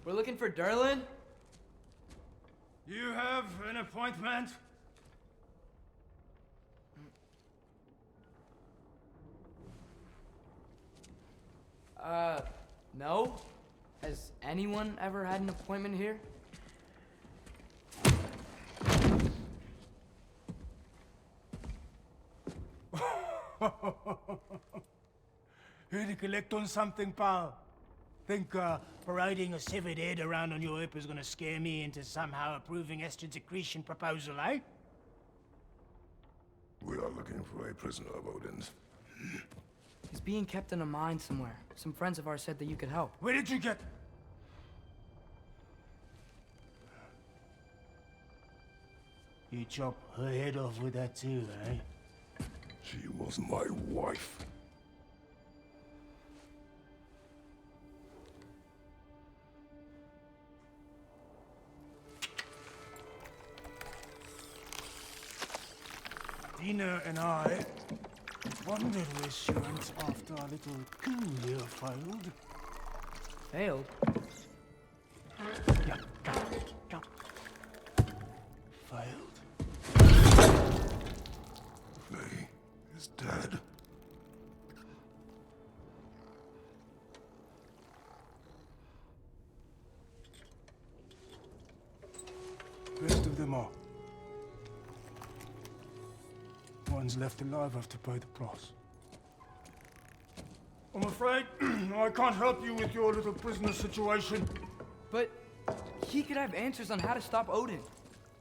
We're looking for Durlin? You have an appointment? No? Has anyone ever had an appointment here? Here to collect on something, pal? Think parading a severed head around on your hip is gonna scare me into somehow approving estrogen secretion proposal, eh? We are looking for a prisoner of Odin's. He's being kept in a mine somewhere. Some friends of ours said that you could help. Where did you get... You chop her head off with that too, eh? She was my wife. Dina and I wondered where she went after our little coup here failed. Failed? Yeah, jump. Failed. Faye is dead. Rest of them are. One's left alive have to pay the price. I'm afraid I can't help you with your little prisoner situation. But he could have answers on how to stop Odin.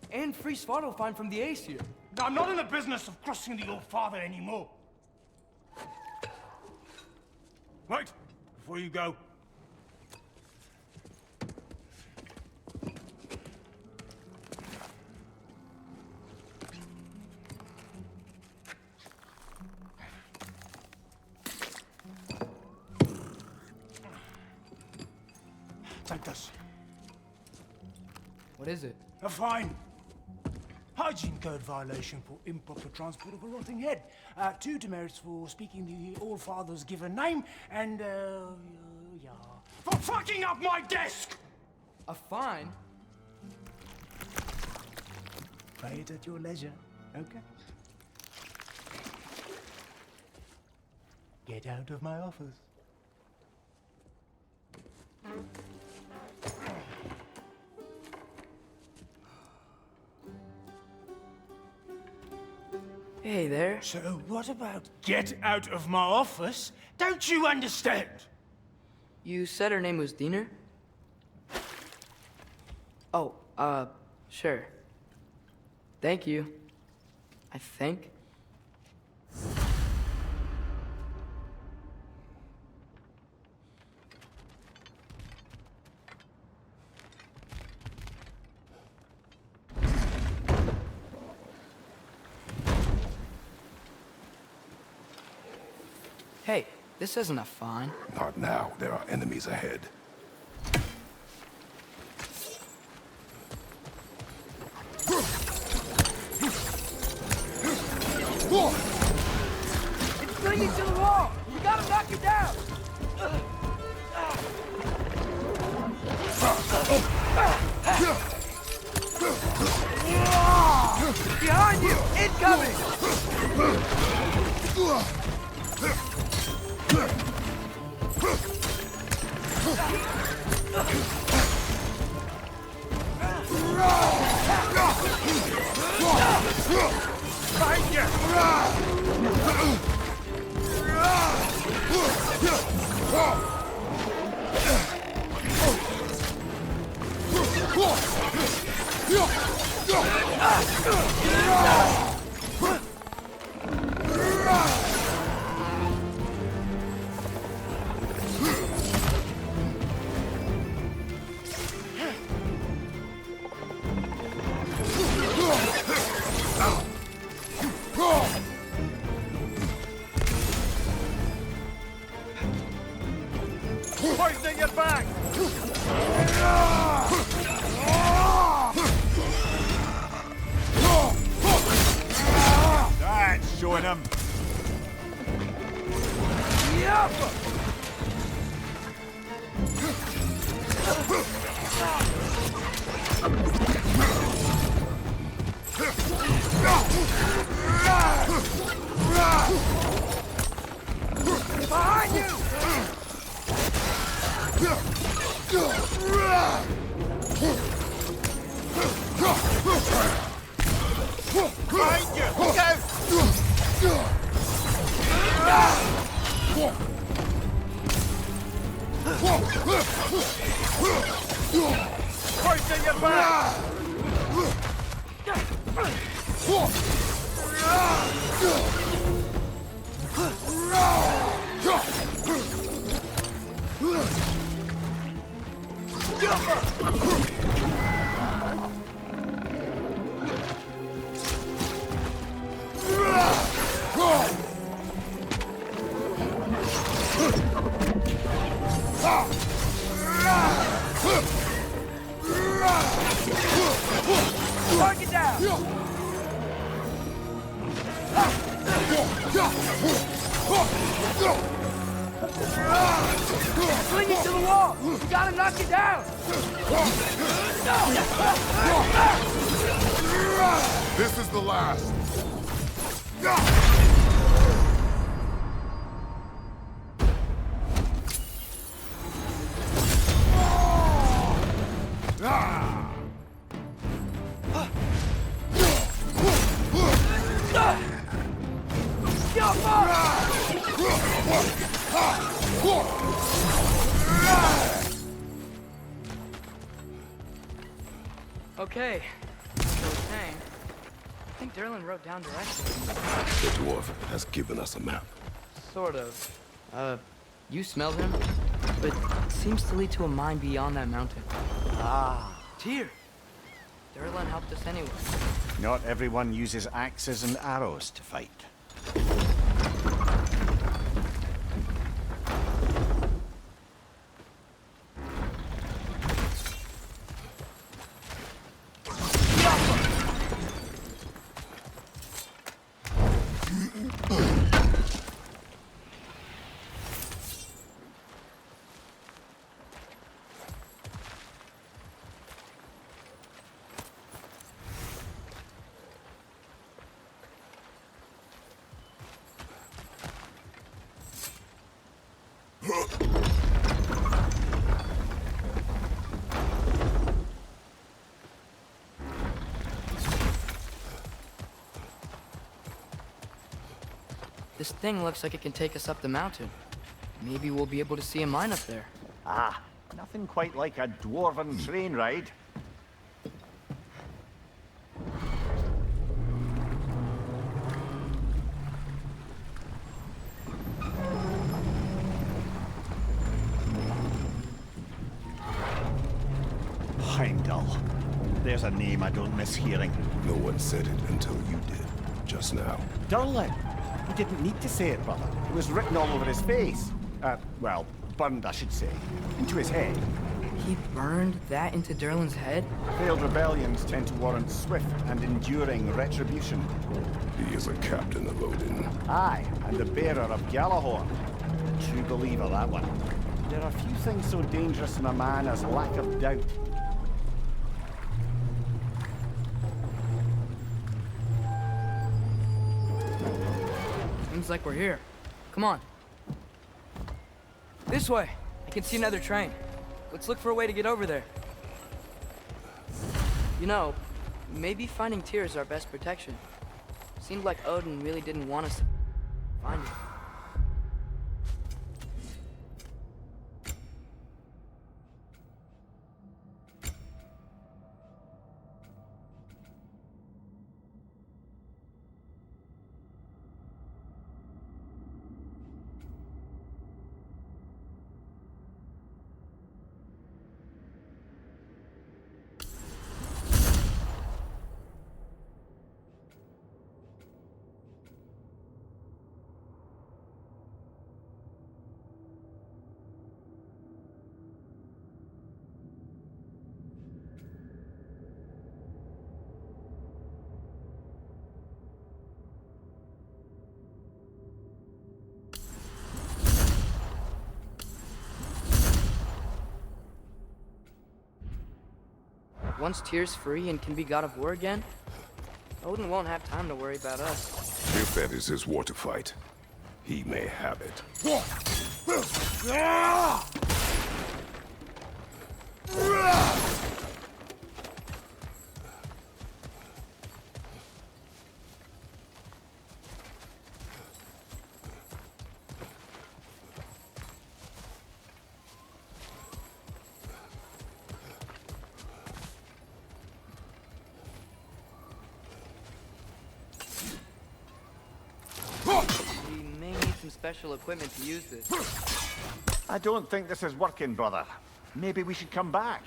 And free Svartalfheim from the Aesir. I'm not in the business of crossing the old father anymore. Right, before you go. Take this. What is it? A fine. Hygiene code violation for improper transport of a rotting head. 2 demerits for speaking the All-Father's given name, and, yeah. For fucking up my desk! A fine? Pay it at your leisure, okay? Get out of my office. Hey there. So what about get out of my office? Don't you understand? You said her name was Diener? Oh, sure. Thank you. I think. Hey, this isn't a fine. Not now. There are enemies ahead. It's clinging to the wall! You gotta knock it down! Behind you! Incoming! Behind you! Pointing your back! That's showing him. Behind you! Behind you! Look out! Pointing your back! Target down! Swing it to the wall! You gotta knock it down! This is the last. Okay, so it's saying. I think Derlin wrote down directions. The dwarf has given us a map. Sort of. You smelled him, but it seems to lead to a mine beyond that mountain. Ah. Tyr! Derlin helped us anyway. Not everyone uses axes and arrows to fight. This thing looks like it can take us up the mountain. Maybe we'll be able to see a mine up there. Ah, nothing quite like a dwarven train ride. Heimdall. There's a name I don't miss hearing. No one said it until you did, just now. Durlin. He didn't need to say it, brother. It was written all over his face. Well, burned, I should say. Into his head. He burned that into Derlin's head? Failed rebellions tend to warrant swift and enduring retribution. He is a captain of Odin. Aye, and the bearer of Galahorn. True believer, that one. There are few things so dangerous in a man as lack of doubt. Seems like we're here. Come on. This way. I can see another train. Let's look for a way to get over there. You know, maybe finding Tyr is our best protection. Seemed like Odin really didn't want us to find it. Once Tyr's free and can be God of War again, Odin won't have time to worry about us. If that is his war to fight, he may have it. We may need some special equipment to use this. I don't think this is working, brother. Maybe we should come back.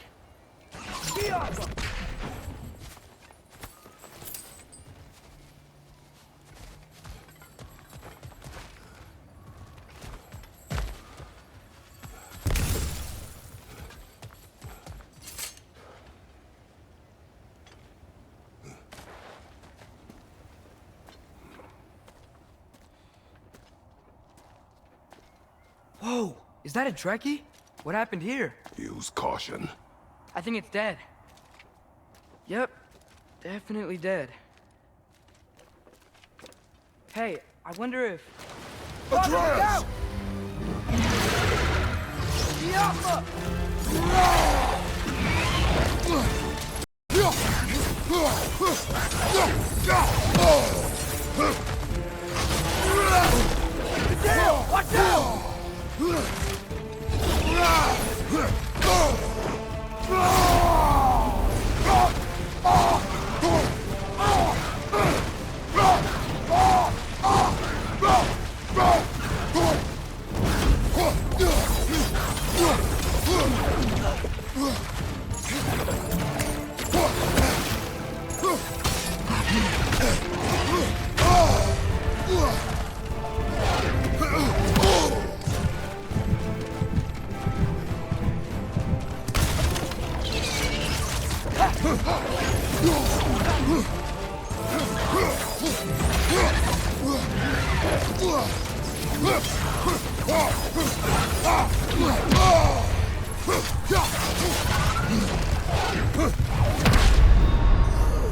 Whoa! Is that a Trekkie? What happened here? Use caution. I think it's dead. Yep, definitely dead. Hey, I wonder if... Atreus! Watch out!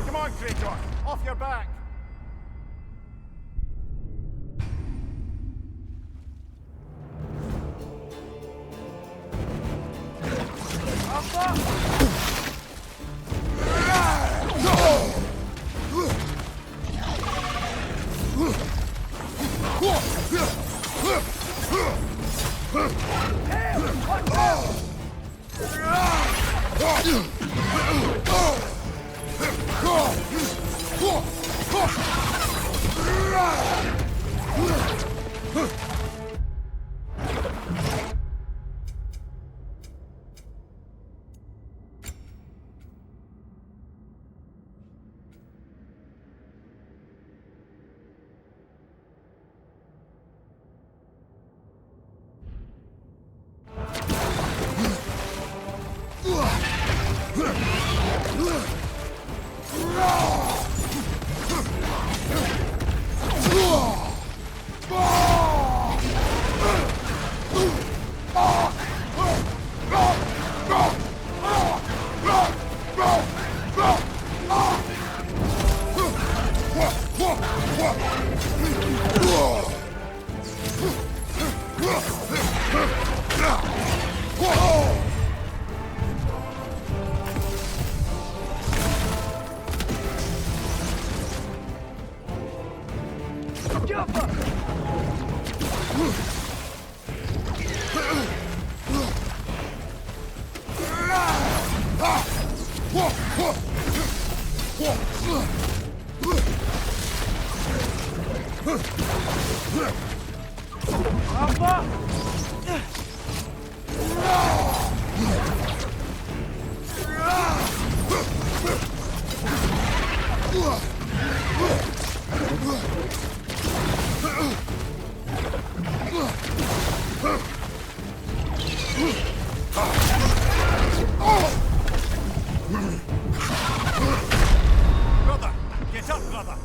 Come on, Kratos! Off your back! Brother! Get up, brother!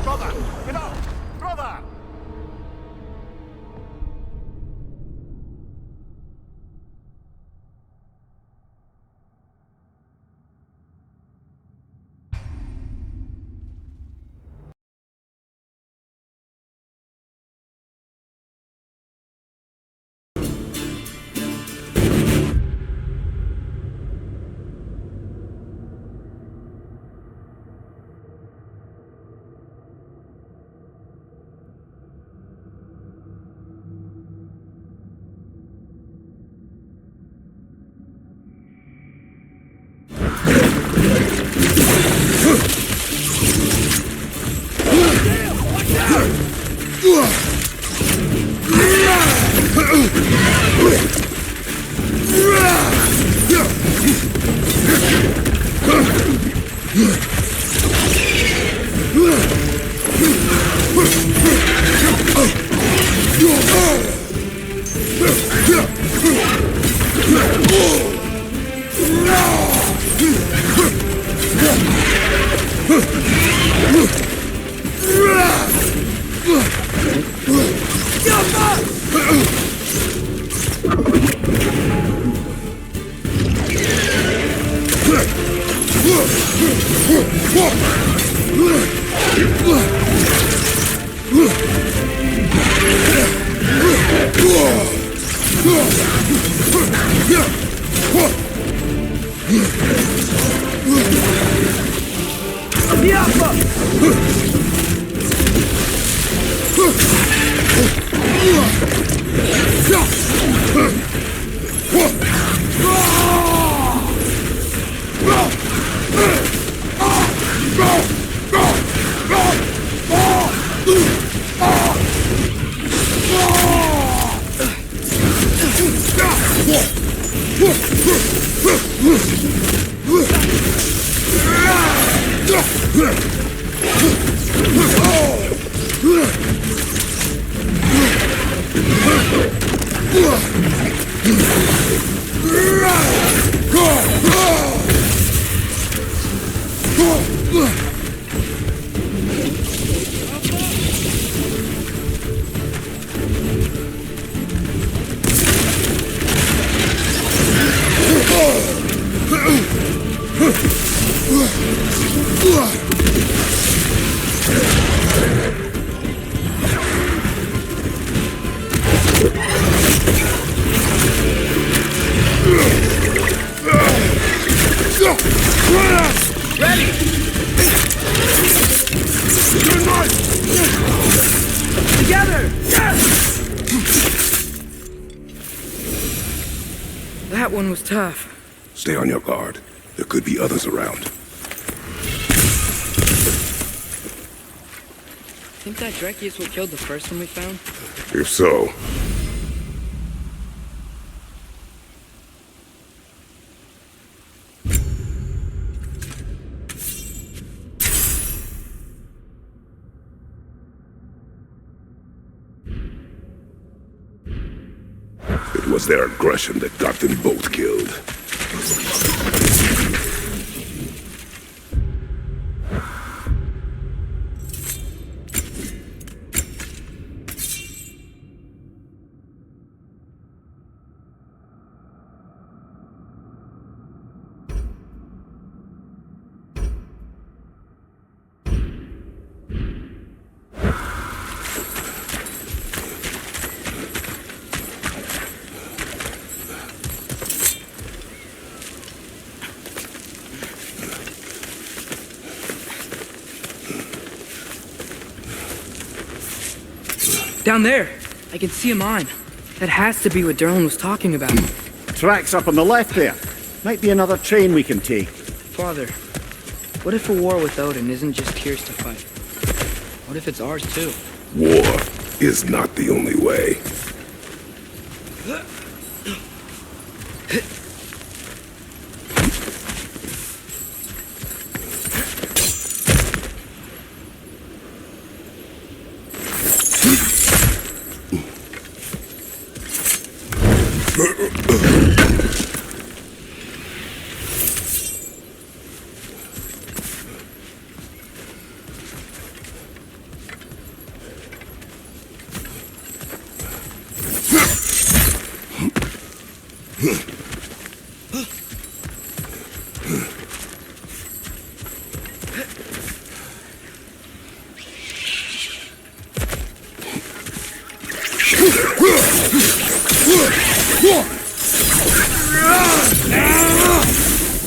Brother! Get up! Brother! That one was tough. Stay on your guard. There could be others around. Think that Dreki is what killed the first one we found? If so, it was their aggression that got them both killed. Down there! I can see a mine. That has to be what Derlin was talking about. Tracks up on the left there. Might be another train we can take. Father, what if a war with Odin isn't just Tyr's to fight? What if it's ours too? War is not the only way.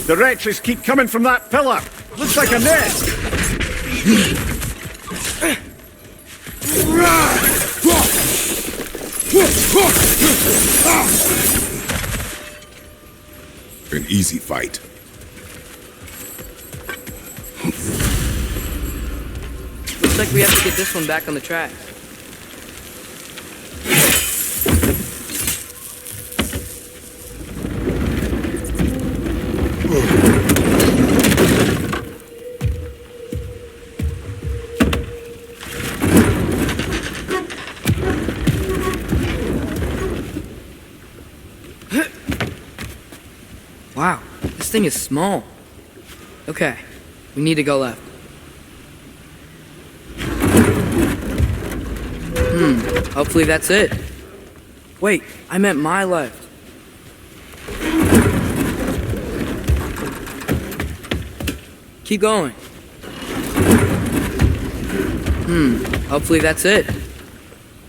The wretches keep coming from that pillar. Looks like a nest. An easy fight. Looks like we have to get this one back on the track. Wow, this thing is small. Okay, we need to go left. Hopefully that's it. Wait, I meant my left. Keep going. Hopefully that's it.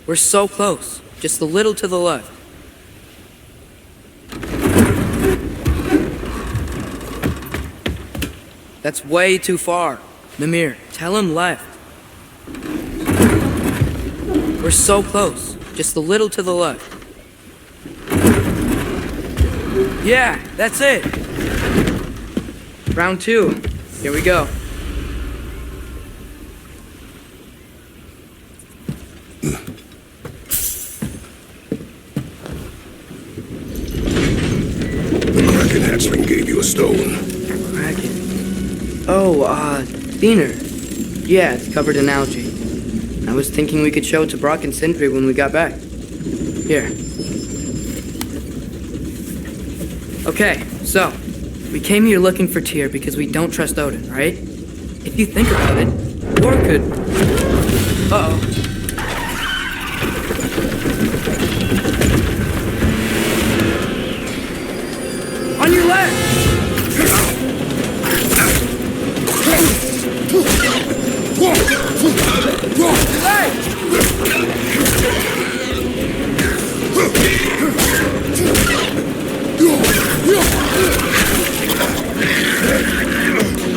We're so close. Just a little to the left. That's way too far. Mimir, tell him left. We're so close. Just a little to the left. Yeah, that's it. Round 2. Here we go. The Kraken hatchling gave you a stone. Kraken. Oh, Diener. Yeah, it's covered in algae. I was thinking we could show it to Brock and Sindri when we got back. Here. Okay, so, we came here looking for Tyr because we don't trust Odin, right? If you think about it, Thor could... Uh-oh. On your left!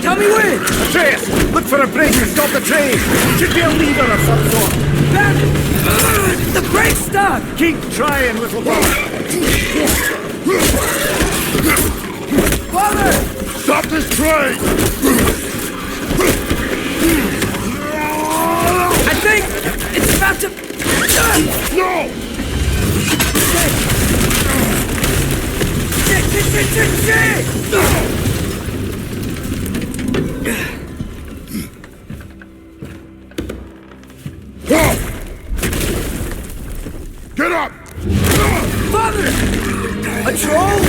Tell me when! Atreus, look for a brake to stop the train. Should be a lever of some sort. Found it! The brake's stuck! Keep trying, little boy. Father! Stop this train! I think it's about to... No! Shit! Get up! Father! A troll?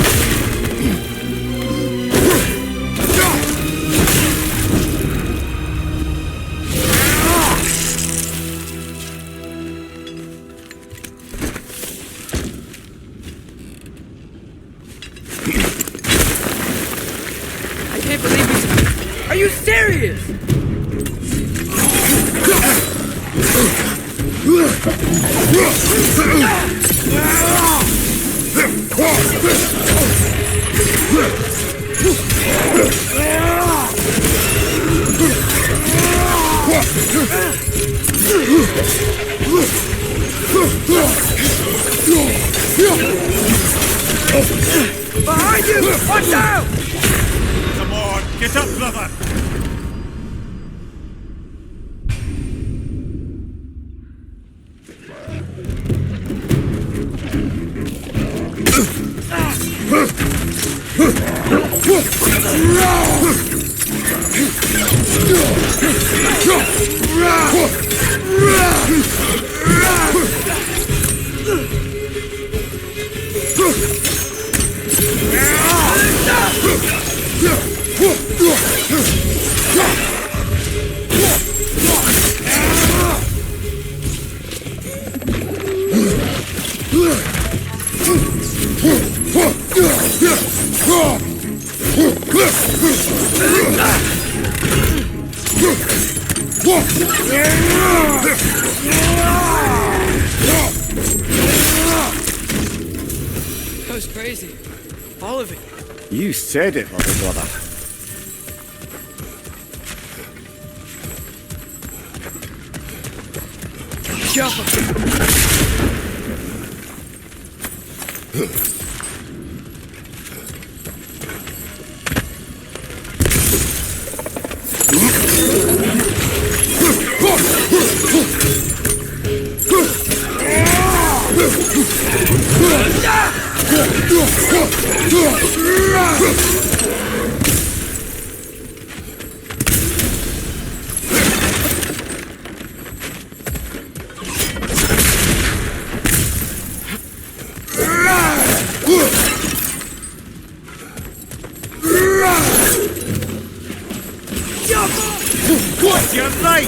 I can't believe this. Are you serious? Behind you! Watch out! Come on, get up, brother! That was crazy. All of it. You said it, little brother. Jump! What's your right?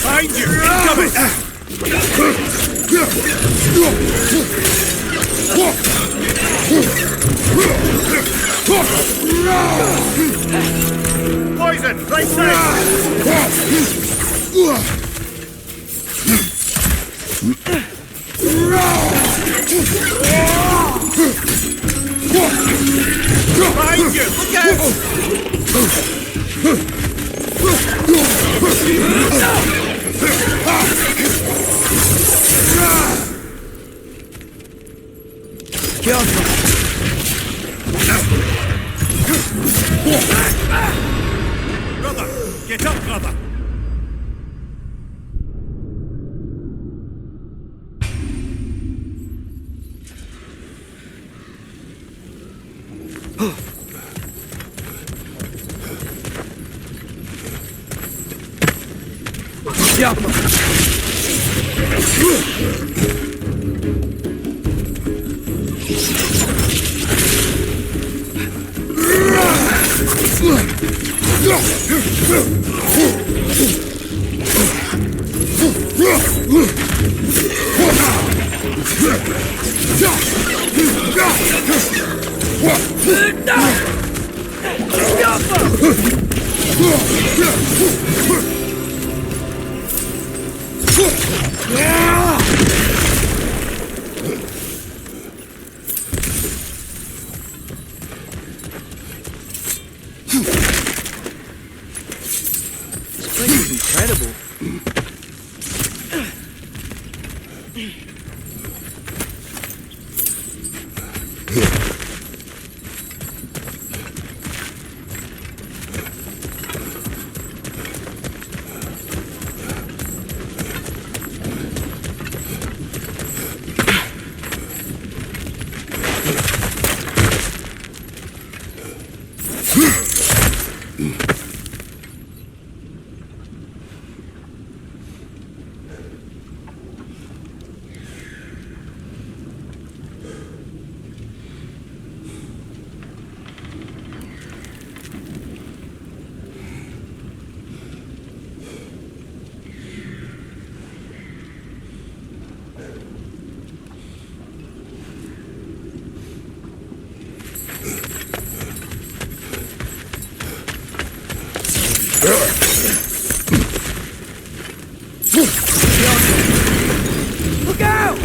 Find you! Incoming! Poison! Right side! Behind you! Look out! Brother! Get up, brother! This place is incredible. Look out!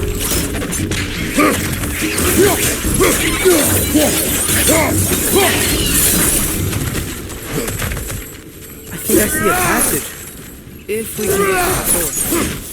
I think I see a passage. If we can get to the door.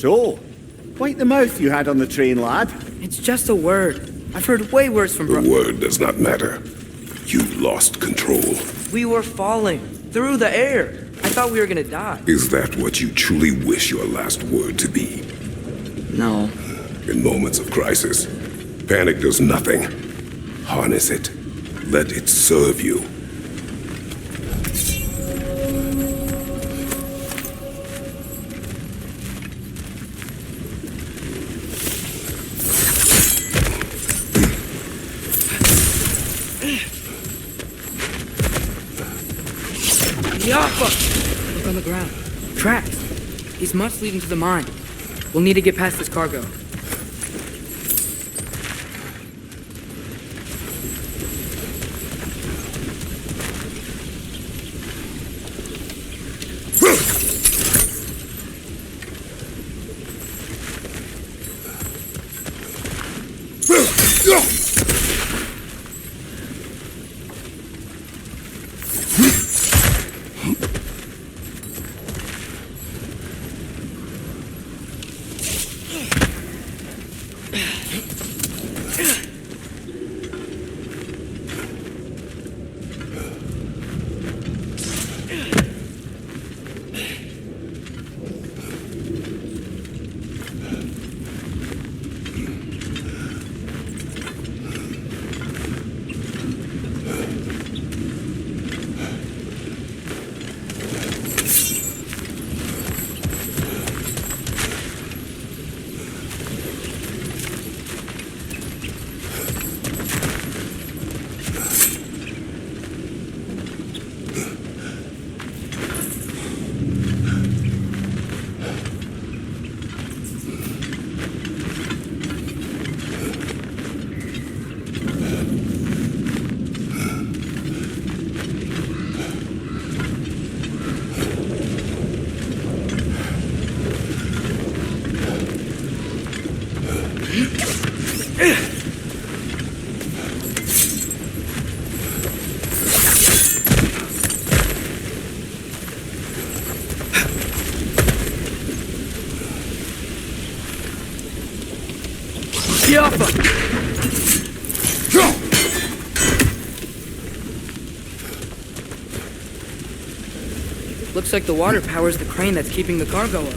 So, quite the mouth you had on the train, lad. It's just a word. I've heard way worse from The word does not matter. You lost control. We were falling through the air. I thought we were gonna die. Is that what you truly wish your last word to be? No. In moments of crisis, panic does nothing. Harness it. Let it serve you. Look on the ground. Tracks. These must lead into the mine. We'll need to get past this cargo. Looks like the water powers the crane that's keeping the cargo up.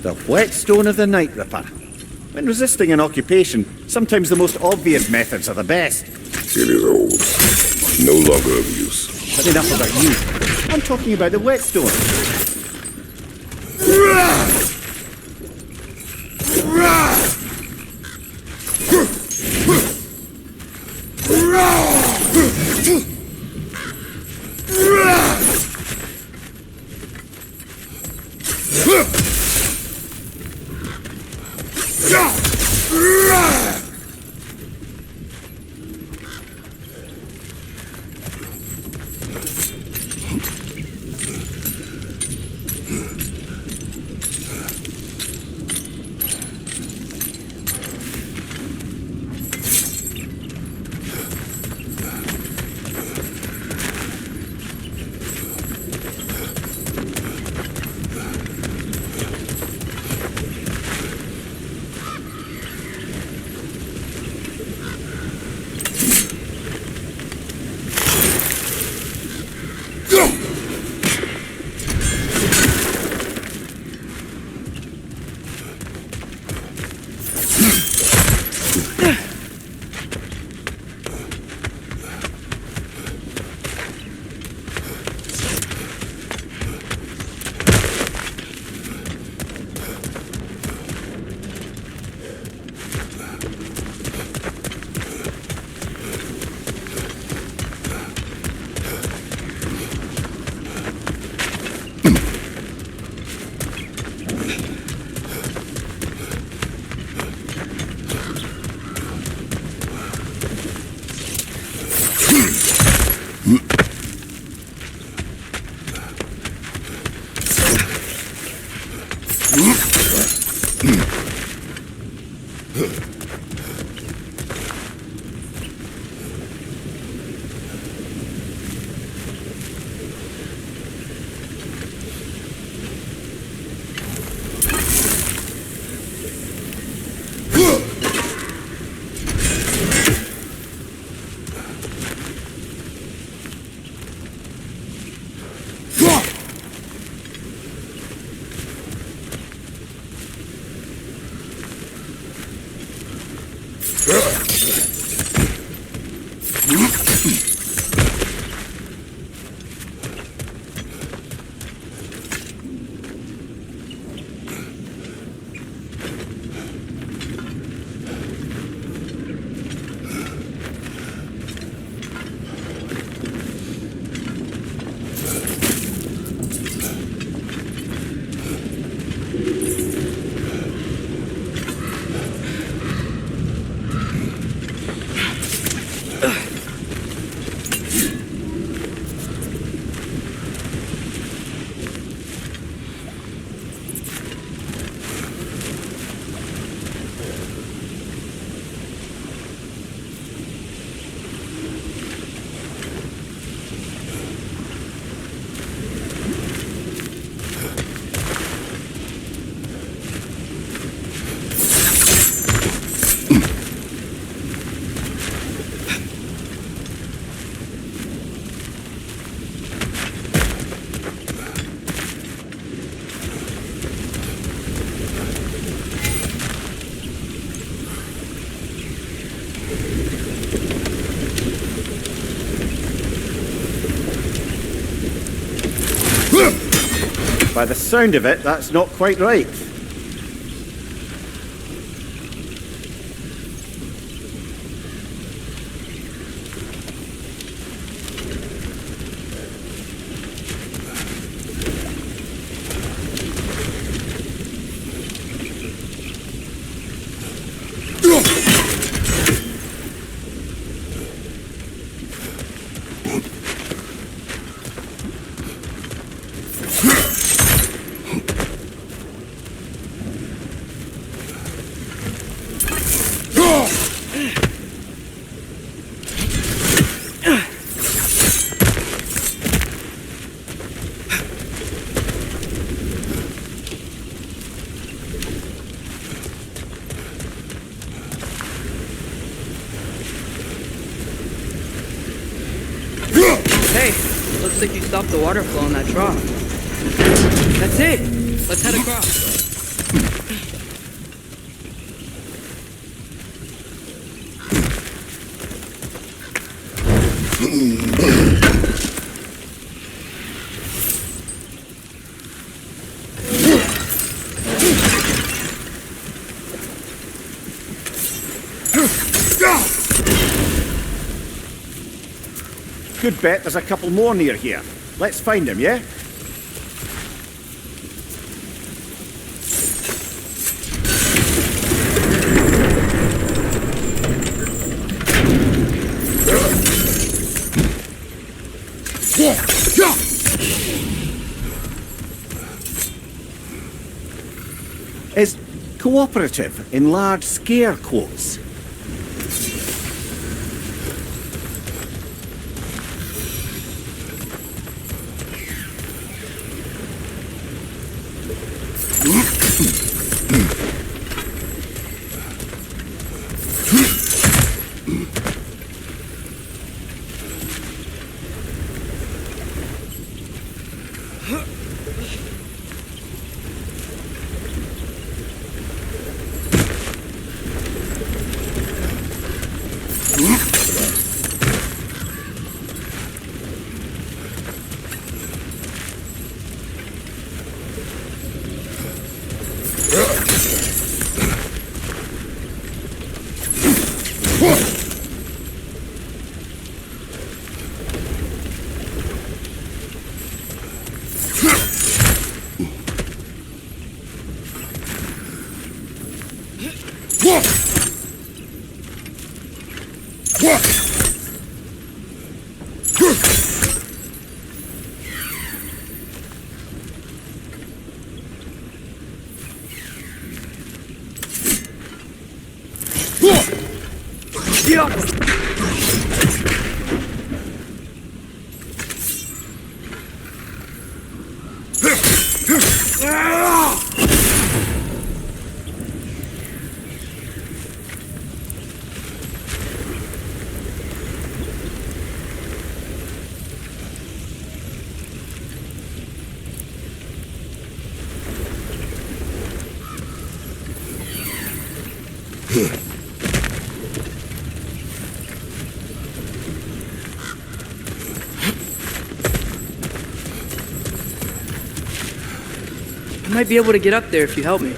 The whetstone of the Night Ripper. When resisting an occupation, sometimes the most obvious methods are the best. It is old. No longer of use. But enough about you. I'm talking about the whetstone. By the sound of it, that's not quite right. Hey, looks like you stopped the water flow in that trough. That's it! Let's head across. Good bet there's a couple more near here. Let's find them, yeah? Is cooperative in large scare quotes. I might be able to get up there if you help me.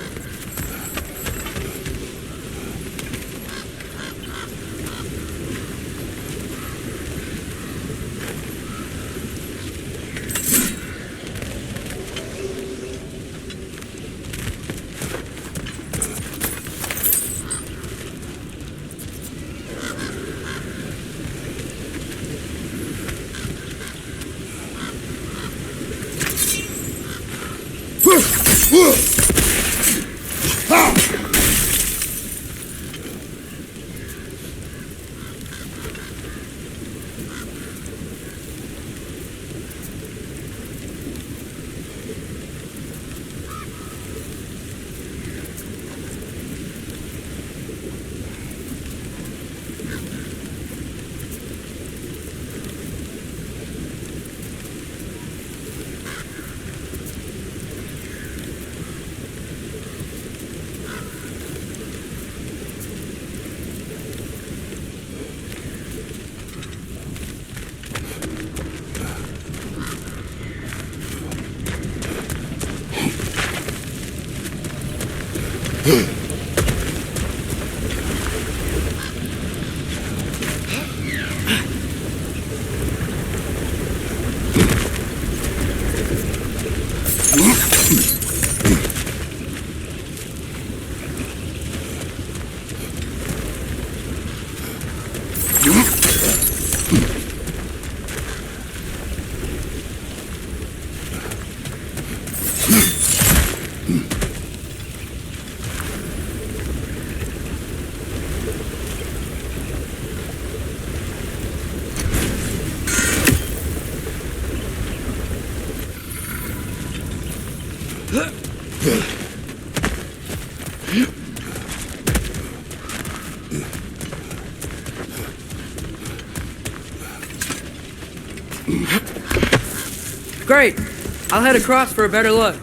Great! I'll head across for a better look.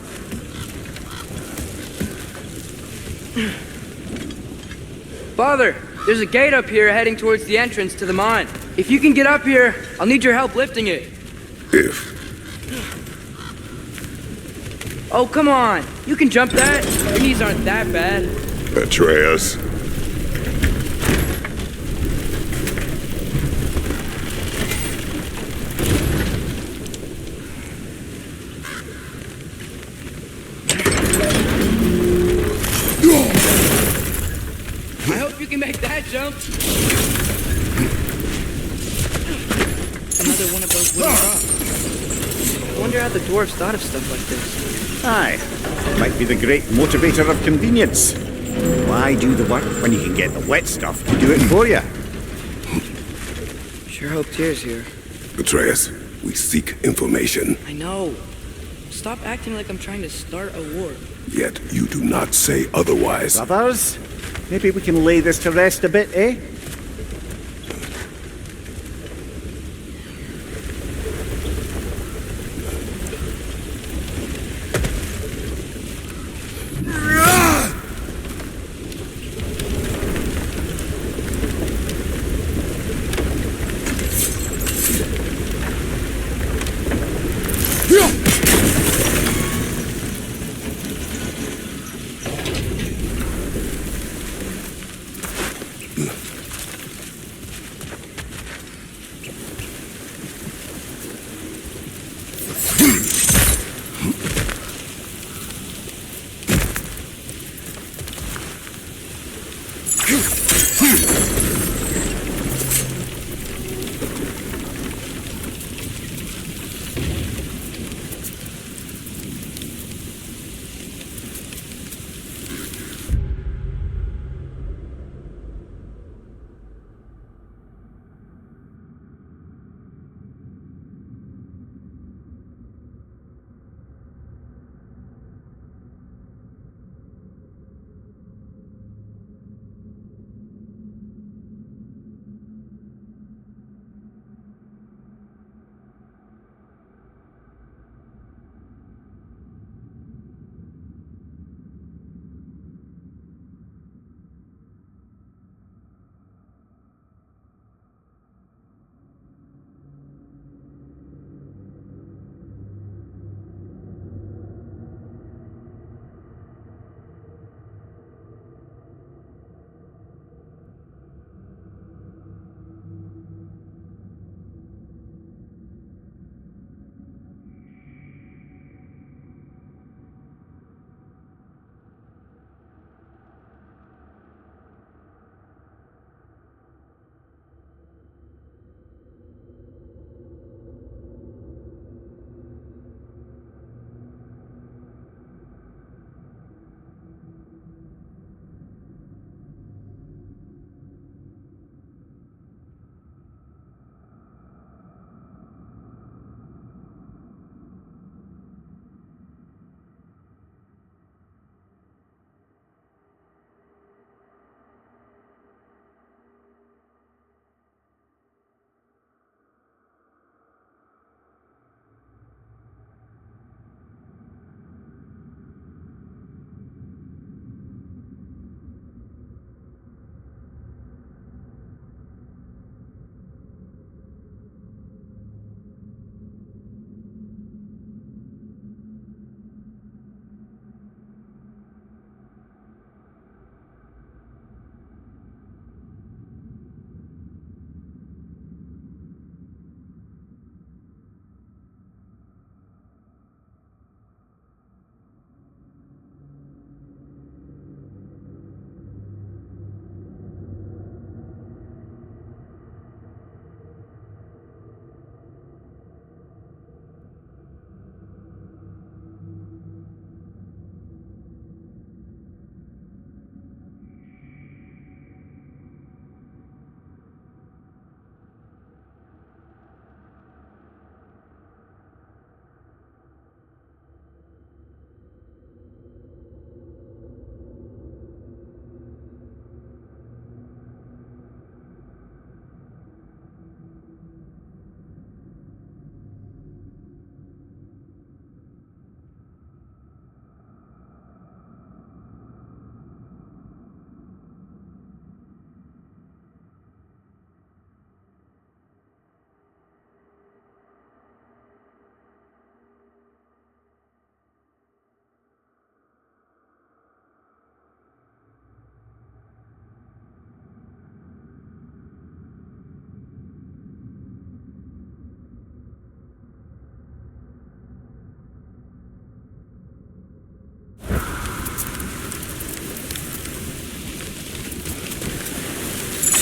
Father, there's a gate up here heading towards the entrance to the mine. If you can get up here, I'll need your help lifting it. If. Oh, come on. You can jump that. Your knees aren't that bad. Atreus. I hope you can make that jump. Another one of those wooden props. I wonder how the dwarves thought of stuff like this. Aye, it might be the great motivator of convenience. Why do the work when you can get the wet stuff to do it for you? Sure hope Tyr's here. Atreus, we seek information. I know. Stop acting like I'm trying to start a war. Yet you do not say otherwise. Brothers, maybe we can lay this to rest a bit, eh?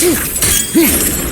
Huh?